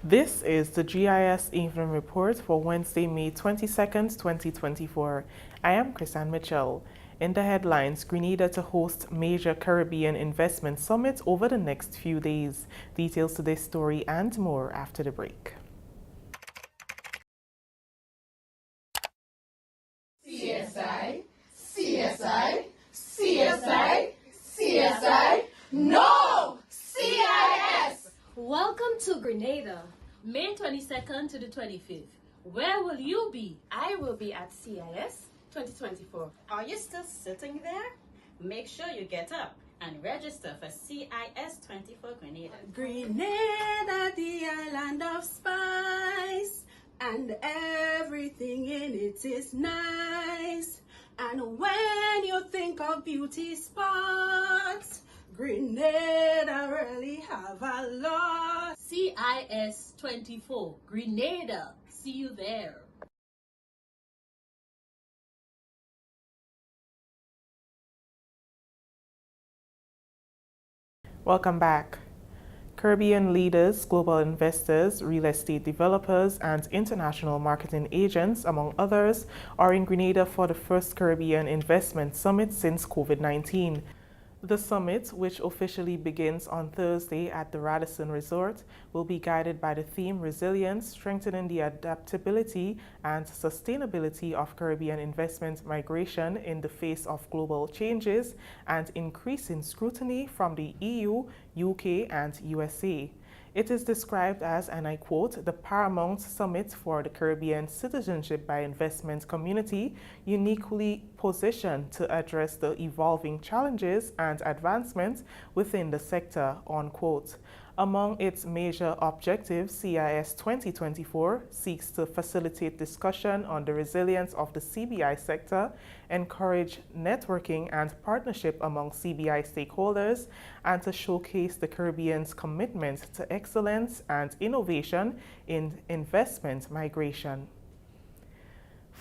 This is the GIS Evening Report for Wednesday, May 22nd, 2024. I am Chrisanne Mitchell. In the headlines, Grenada to host major Caribbean investment summit over the next few days. Details to this story and more after the break. CSI, CSI, CSI, CSI, no! CIS! Welcome to Grenada, May 22nd to the 25th. Where will you be? I will be at CIS 2024. Are you still sitting there? Make sure you get up and register for CIS 24 Grenada. Grenada, the island of spice, and everything in it is nice. And when you think of beauty spots, Grenada really have a lot. CIS 24 Grenada. See you there. Welcome back. Caribbean leaders, global investors, real estate developers, and international marketing agents, among others, are in Grenada for the first Caribbean Investment Summit since COVID-19. The summit, which officially begins on Thursday at the Radisson Resort, will be guided by the theme Resilience, Strengthening the Adaptability and Sustainability of Caribbean Investment Migration in the Face of Global Changes and Increasing Scrutiny from the EU, UK, and USA. It is described as, and I quote, the paramount summit for the Caribbean citizenship by investment community, uniquely positioned to address the evolving challenges and advancements within the sector, unquote. Among its major objectives, CIS 2024 seeks to facilitate discussion on the resilience of the CBI sector, encourage networking and partnership among CBI stakeholders, and to showcase the Caribbean's commitment to excellence and innovation in investment migration.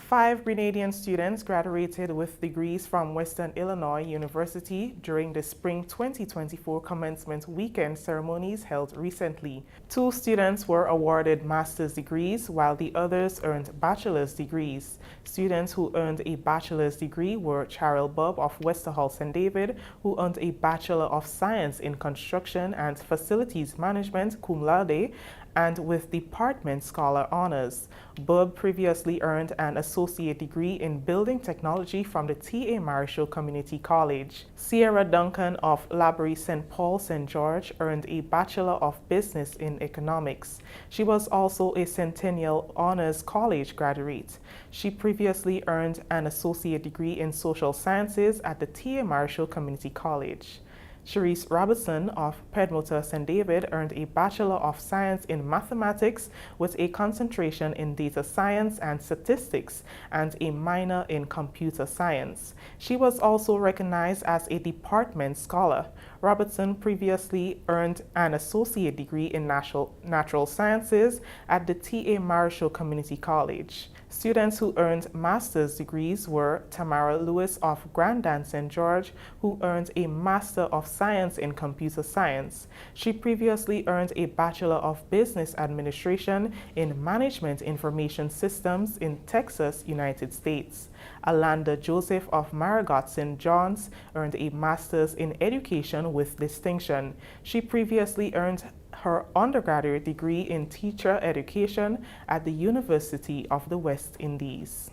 5 Grenadian students graduated with degrees from Western Illinois University during the spring 2024 commencement weekend ceremonies held recently. 2 students were awarded master's degrees, while the others earned bachelor's degrees. Students who earned a bachelor's degree were Charles Bubb of Westerhall St. David, who earned a Bachelor of Science in Construction and Facilities Management cum laude, and with Department Scholar Honors. Bubb previously earned an associate degree in building technology from the T.A. Marichaud Community College. Sierra Duncan of Laborie St. Paul St. George earned a Bachelor of Business in Economics. She was also a Centennial Honors College graduate. She previously earned an associate degree in social sciences at the T.A. Marichaud Community College. Cherise Robertson of Pedmotor St. David earned a Bachelor of Science in Mathematics with a concentration in data science and statistics and a minor in computer science. She was also recognized as a department scholar. Robertson previously earned an associate degree in natural sciences at the T.A. Marichaud Community College. Students who earned master's degrees were Tamara Lewis of Grandin St. George, who earned a Master of Science in Computer Science. She previously earned a Bachelor of Business Administration in Management Information Systems in Texas, United States. Alanda Joseph of Marigot St. John's earned a Master's in Education with distinction. She previously earned her undergraduate degree in teacher education at the University of the West Indies.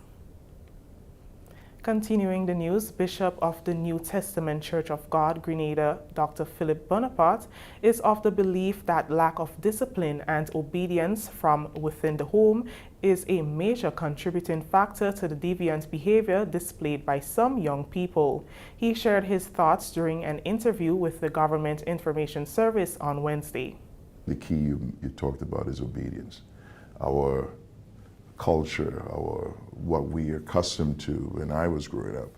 Continuing the news, Bishop of the New Testament Church of God, Grenada, Dr. Philip Bonaparte, is of the belief that lack of discipline and obedience from within the home is a major contributing factor to the deviant behavior displayed by some young people. He shared his thoughts during an interview with the Government Information Service on Wednesday. The key you talked about is obedience. Our culture, what we are accustomed to when I was growing up,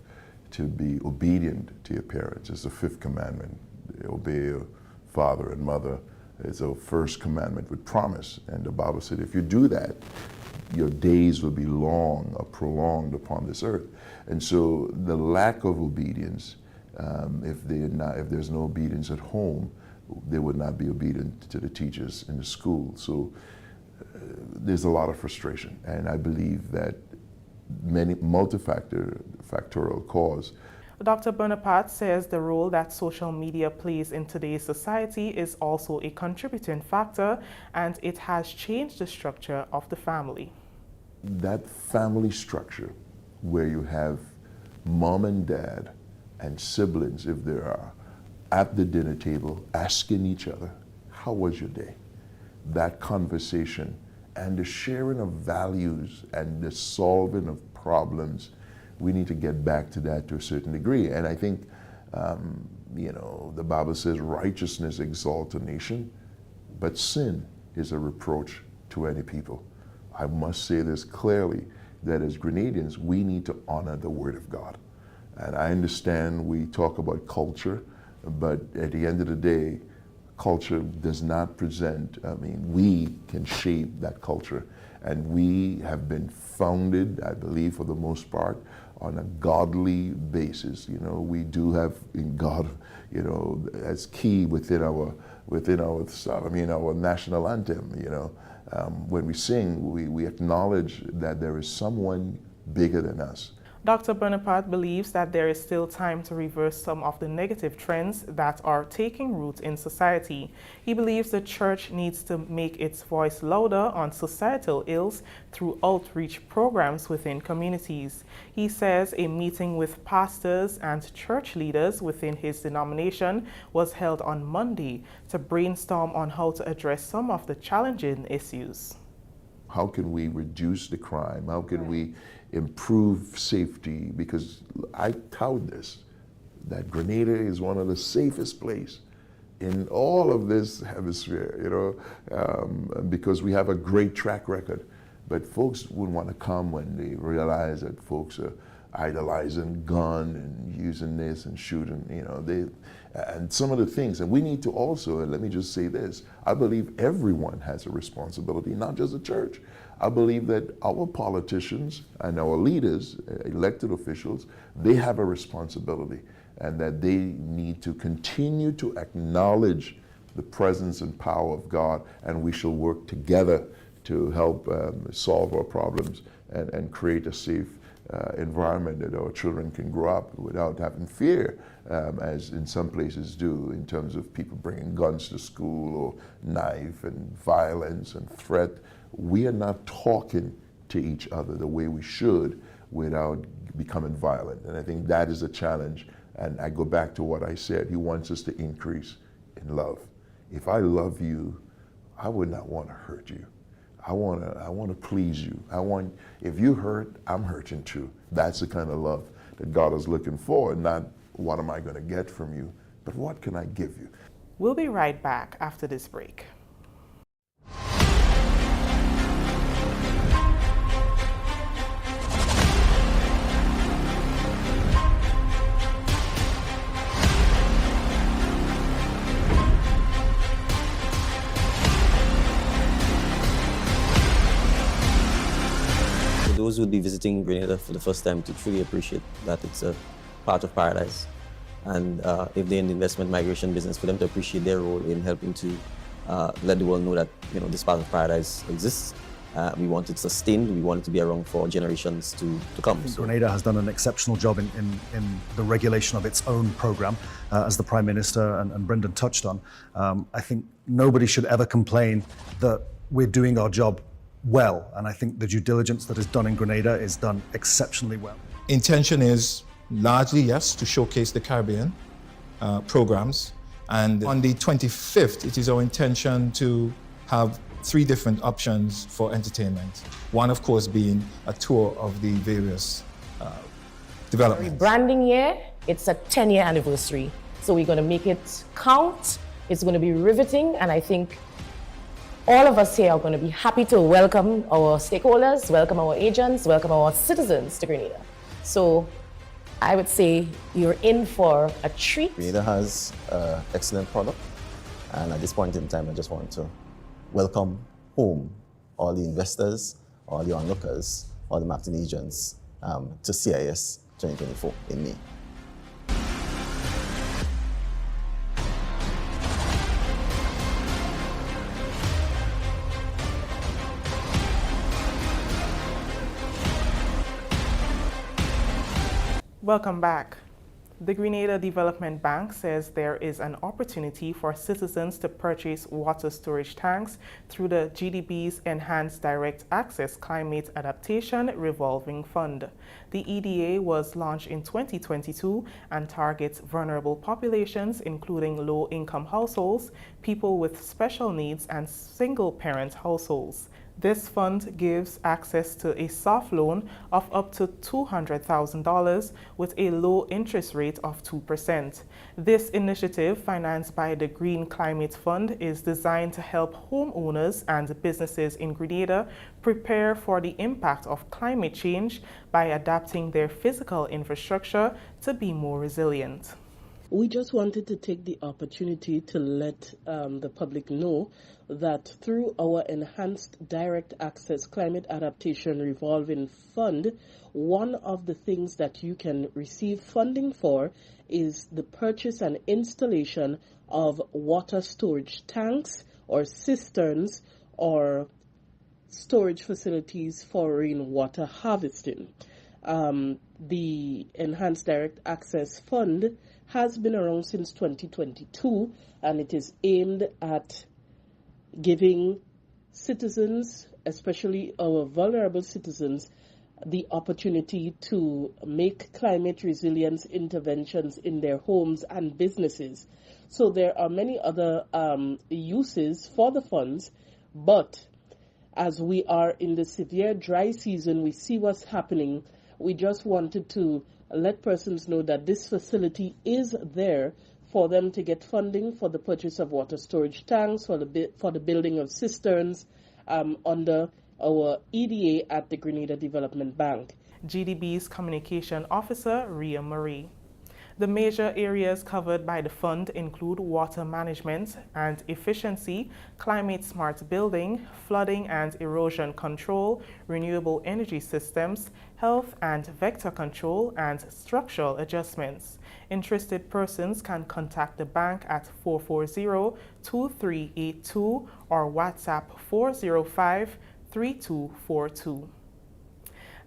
to be obedient to your parents. It's the 5th commandment. Obey your father and mother. It's a first commandment with promise. And the Bible said if you do that, your days will be long or prolonged upon this earth. And so the lack of obedience, if there's no obedience at home, they would not be obedient to the teachers in the school. So there's a lot of frustration, and I believe that many multifactorial cause. Dr. Bonaparte says the role that social media plays in today's society is also a contributing factor, and it has changed the structure of the family. That family structure where you have mom and dad and siblings, if there are, at the dinner table asking each other, how was your day? That conversation and the sharing of values and the solving of problems, we need to get back to that to a certain degree. And I think, the Bible says righteousness exalts a nation, but sin is a reproach to any people. I must say this clearly, that as Grenadians, we need to honor the Word of God. And I understand we talk about culture, but at the end of the day, culture does not present, we can shape that culture. And we have been founded, I believe, for the most part, on a godly basis. We do have in God, as key within our national anthem, when we sing, we acknowledge that there is someone bigger than us. Dr. Bonaparte believes that there is still time to reverse some of the negative trends that are taking root in society. He believes the church needs to make its voice louder on societal ills through outreach programs within communities. He says a meeting with pastors and church leaders within his denomination was held on Monday to brainstorm on how to address some of the challenging issues. How can we reduce the crime? How can we improve safety? Because I tout this, that Grenada is one of the safest places in all of this hemisphere, because we have a great track record. But folks wouldn't want to come when they realize that folks are idolizing gun and using this and shooting, and some of the things. And we need to also, and let me just say this, I believe everyone has a responsibility, not just the church. I believe that our politicians and our leaders, elected officials, they have a responsibility, and that they need to continue to acknowledge the presence and power of God, and we shall work together to help solve our problems and create a safe environment that our children can grow up without having fear, as in some places do, in terms of people bringing guns to school or knife and violence and threat. We are not talking to each other the way we should without becoming violent. And I think that is a challenge. And I go back to what I said. He wants us to increase in love. If I love you, I would not want to hurt you. I want to please you. If you hurt, I'm hurting too. That's the kind of love that God is looking for, not what am I going to get from you, but what can I give you? We'll be right back after this break. Those who would be visiting Grenada for the first time to truly appreciate that it's a part of paradise. And if they're in the investment migration business, for them to appreciate their role in helping to let the world know that this part of paradise exists. We want it sustained, we want it to be around for generations to come. So Grenada has done an exceptional job in the regulation of its own program, as the Prime Minister and Brendan touched on. I think nobody should ever complain that we're doing our job well, and I think the due diligence that is done in Grenada is done exceptionally well. Intention is largely, yes, to showcase the Caribbean programs, and on the 25th, it is our intention to have 3 different options for entertainment. One, of course, being a tour of the various developments. Rebranding year, it's a 10-year anniversary, so we're going to make it count. It's going to be riveting, and I think all of us here are going to be happy to welcome our stakeholders, welcome our agents, welcome our citizens to Grenada. So I would say you're in for a treat. Grenada has an excellent product, and at this point in time, I just want to welcome home all the investors, all the onlookers, all the marketing agents to CIS 2024 in May. Welcome back. The Grenada Development Bank says there is an opportunity for citizens to purchase water storage tanks through the GDB's Enhanced Direct Access Climate Adaptation Revolving Fund. The EDA was launched in 2022 and targets vulnerable populations, including low-income households, people with special needs, and single-parent households. This fund gives access to a soft loan of up to $200,000 with a low interest rate of 2%. This initiative, financed by the Green Climate Fund, is designed to help homeowners and businesses in Grenada prepare for the impact of climate change by adapting their physical infrastructure to be more resilient. We just wanted to take the opportunity to let the public know that through our Enhanced Direct Access Climate Adaptation Revolving Fund, one of the things that you can receive funding for is the purchase and installation of water storage tanks or cisterns or storage facilities for rainwater harvesting. The Enhanced Direct Access Fund has been around since 2022, and it is aimed at giving citizens, especially our vulnerable citizens, the opportunity to make climate resilience interventions in their homes and businesses. So there are many other uses for the funds, but as we are in the severe dry season, we see what's happening. We just wanted to let persons know that this facility is there for them to get funding for the purchase of water storage tanks, for the building of cisterns under our EDA at the Grenada Development Bank. GDB's Communication Officer, Ria Marie. The major areas covered by the fund include water management and efficiency, climate-smart building, flooding and erosion control, renewable energy systems, health and vector control, and structural adjustments. Interested persons can contact the bank at 440-2382 or WhatsApp 405-3242.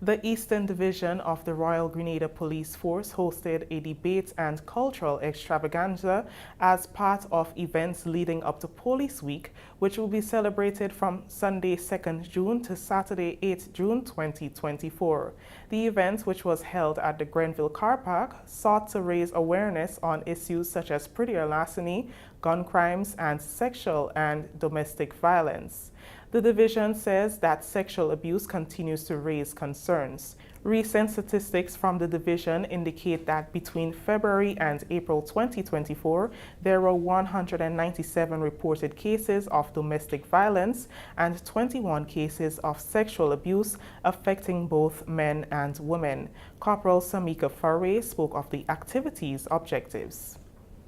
The Eastern Division of the Royal Grenada Police Force hosted a debate and cultural extravaganza as part of events leading up to Police Week, which will be celebrated from Sunday 2nd June to Saturday 8th June 2024. The event, which was held at the Grenville Car Park, sought to raise awareness on issues such as prettier larceny, gun crimes, and sexual and domestic violence. The division says that sexual abuse continues to raise concerns. Recent statistics from the division indicate that between February and April 2024, there were 197 reported cases of domestic violence and 21 cases of sexual abuse affecting both men and women. Corporal Samika Faray spoke of the activity's objectives.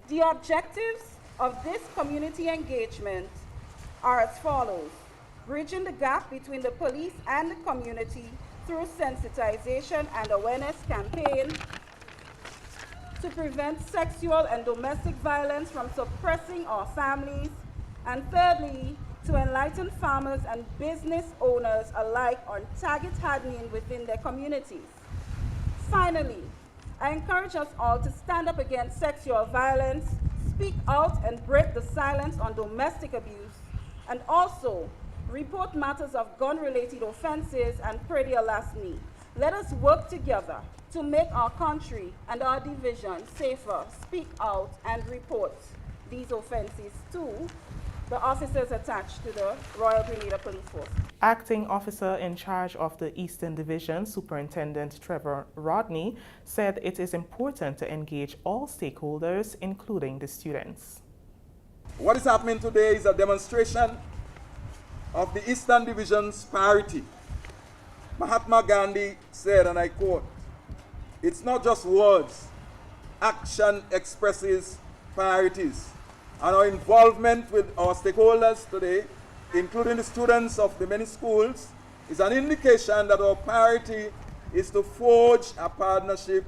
The objectives of this community engagement are as follows: bridging the gap between the police and the community through sensitization and awareness campaign to prevent sexual and domestic violence from suppressing our families, and thirdly, to enlighten farmers and business owners alike on target hardening within their communities. Finally, I encourage us all to stand up against sexual violence, speak out and break the silence on domestic abuse, and also report matters of gun-related offenses and prettier larceny. Let us work together to make our country and our division safer. Speak out and report these offenses to the officers attached to the Royal Grenada Police Force. Acting officer in charge of the Eastern Division, Superintendent Trevor Rodney, said it is important to engage all stakeholders, including the students. What is happening today is a demonstration of the Eastern Division's priority. Mahatma Gandhi said, and I quote, "It's not just words, action expresses priorities." And our involvement with our stakeholders today, including the students of the many schools, is an indication that our priority is to forge a partnership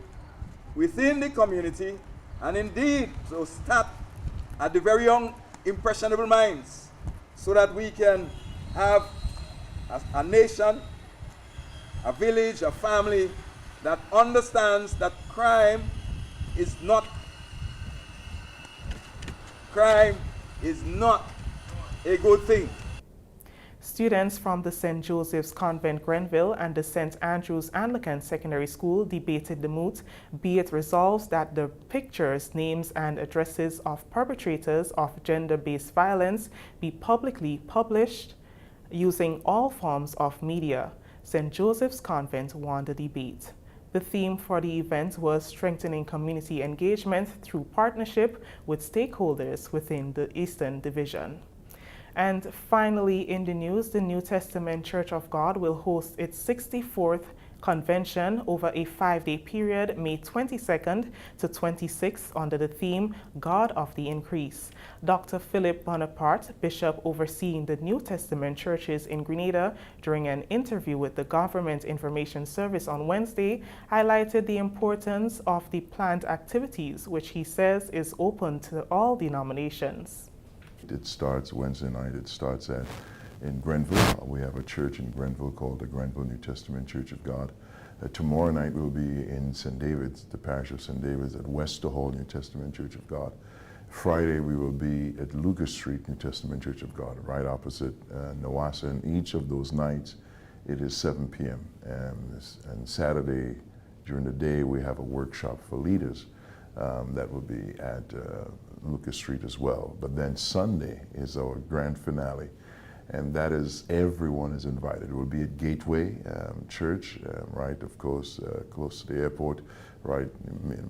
within the community and indeed to start at the very young, impressionable minds so that we can have a nation, a village, a family that understands that crime is not a good thing. Students from the St. Joseph's Convent Grenville and the St. Andrew's Anglican Secondary School debated the moot, be it resolved that the pictures, names, and addresses of perpetrators of gender-based violence be publicly published using all forms of media. St. Joseph's Convent won the debate. The theme for the event was strengthening community engagement through partnership with stakeholders within the Eastern Division. And finally, in the news, the New Testament Church of God will host its 64th convention over a 5-day period, May 22nd to 26th, under the theme, God of the Increase. Dr. Philip Bonaparte, bishop overseeing the New Testament churches in Grenada, during an interview with the Government Information Service on Wednesday, highlighted the importance of the planned activities, which he says is open to all denominations. It starts Wednesday night. It starts in Grenville. We have a church in Grenville called the Grenville New Testament Church of God. Tomorrow night we'll be in St. David's, the parish of St. David's at Wester Hall New Testament Church of God. Friday we will be at Lucas Street New Testament Church of God, right opposite Nawasa. And each of those nights it is 7 p.m. And Saturday during the day we have a workshop for leaders that will be at Lucas Street as well. But then Sunday is our grand finale, and that is, everyone is invited. It will be at Gateway Church, right, of course, close to the airport, right,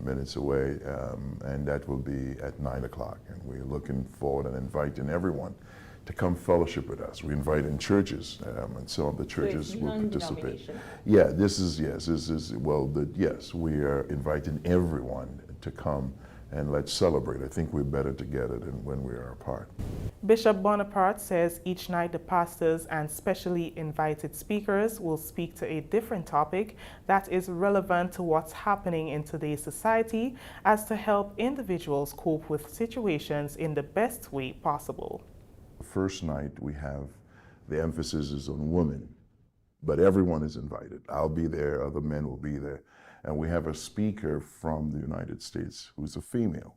minutes away, and that will be at 9 o'clock. And we're looking forward and inviting everyone to come fellowship with us. We invite in churches, and some of the churches will participate. Yeah, this is yes, we are inviting everyone to come and let's celebrate. I think we're better together than when we are apart. Bishop Bonaparte says each night the pastors and specially invited speakers will speak to a different topic that is relevant to what's happening in today's society as to help individuals cope with situations in the best way possible. The first night we have, the emphasis is on women, but everyone is invited. I'll be there, other men will be there. And we have a speaker from the United States who's a female.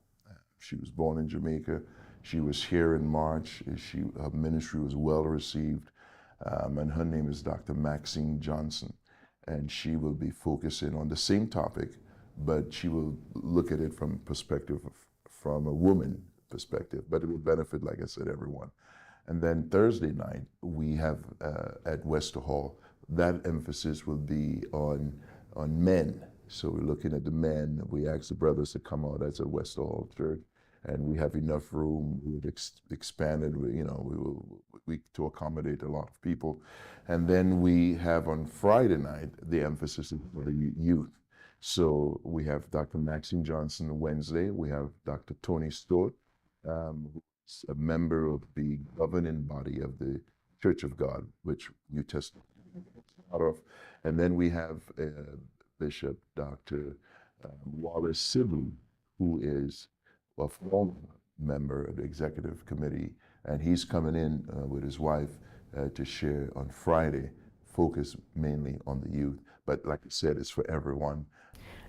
She was born in Jamaica. She was here in March. Her ministry was well received. And her name is Dr. Maxine Johnson. And she will be focusing on the same topic, but she will look at it from a woman perspective. But it will benefit, like I said, everyone. And then Thursday night, we have at Wester Hall, that emphasis will be on men. So we're looking at the men. We asked the brothers to come out. That's at Wester Hall Church, and we have enough room. We've expanded, to accommodate a lot of people. And then we have on Friday night the emphasis for the youth. So we have Dr. Maxine Johnson Wednesday. We have Dr. Tony Stewart, who's a member of the governing body of the Church of God, which New Testament is part of. And then we have Bishop Dr. Wallace Sibley, who is a former member of the executive committee, and he's coming in with his wife to share on Friday, focus mainly on the youth. But like I said, it's for everyone.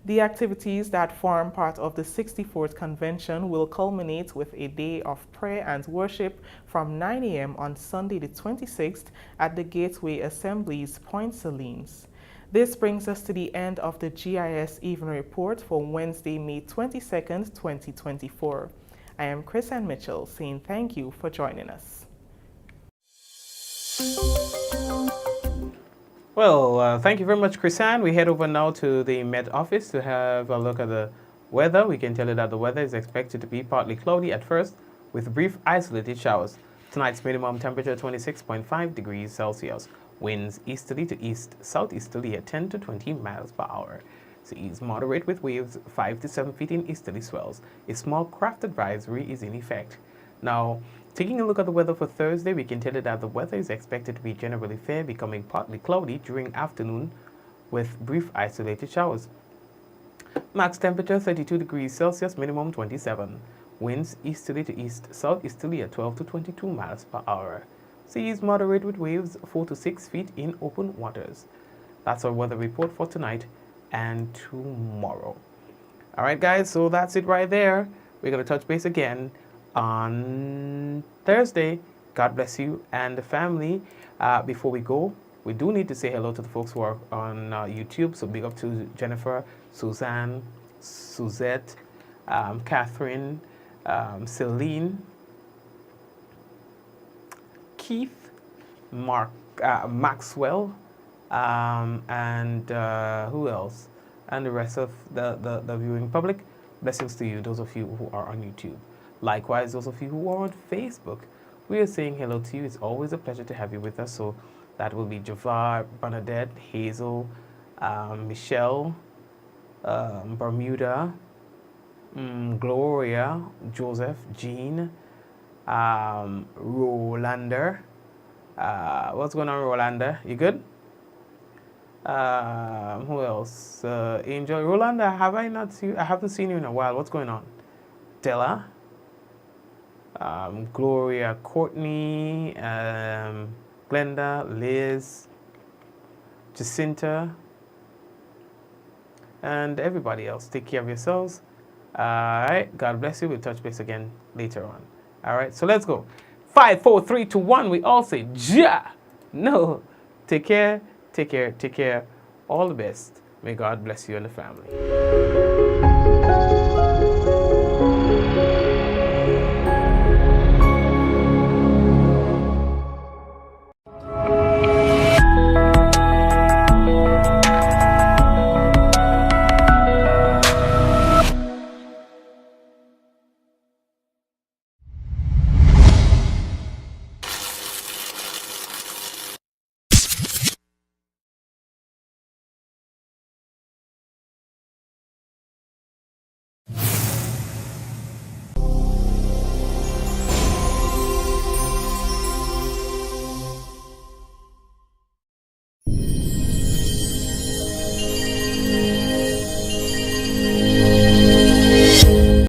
The activities that form part of the 64th convention will culminate with a day of prayer and worship from 9 a.m. on Sunday the 26th at the Gateway Assembly's Point Salines. This brings us to the end of the GIS Evening Report for Wednesday, May 22nd, 2024. I am Chris Ann Mitchell saying thank you for joining us. Well, thank you very much, Chris Ann. We head over now to the Met Office to have a look at the weather. We can tell you that the weather is expected to be partly cloudy at first with brief isolated showers. Tonight's minimum temperature 26.5 degrees Celsius. Winds easterly to east-southeasterly at 10 to 20 miles per hour. Seas moderate with waves 5 to 7 feet in easterly swells. A small craft advisory is in effect. Now, taking a look at the weather for Thursday, we can tell you that the weather is expected to be generally fair, becoming partly cloudy during afternoon with brief isolated showers. Max temperature 32 degrees Celsius, minimum 27. Winds easterly to east-southeasterly at 12 to 22 miles per hour. Seas moderate with waves 4 to 6 feet in open waters. That's our weather report for tonight and tomorrow. All right, guys, so that's it right there. We're going to touch base again on Thursday. God bless you and the family. Before we go, we do need to say hello to the folks who are on YouTube. So big up to Jennifer, Suzanne, Suzette, Catherine, Celine, Keith, Mark, Maxwell, and who else? And the rest of the viewing public. Blessings to you, those of you who are on YouTube. Likewise, those of you who are on Facebook, we are saying hello to you. It's always a pleasure to have you with us. So that will be Javar, Bernadette, Hazel, Michelle, Bermuda, Gloria, Joseph, Jean, Rolander. What's going on, Rolander? You good? Who else? Angel. Rolanda, I haven't seen you in a while. What's going on? Della. Gloria, Courtney, Glenda, Liz, Jacinta, and everybody else. Take care of yourselves. All right. God bless you. We'll touch base again later on. All right. So let's go. 5, 4, 3, 2, 1. We all say, Ja. No. Take care. Take care. Take care. All the best. May God bless you and the family.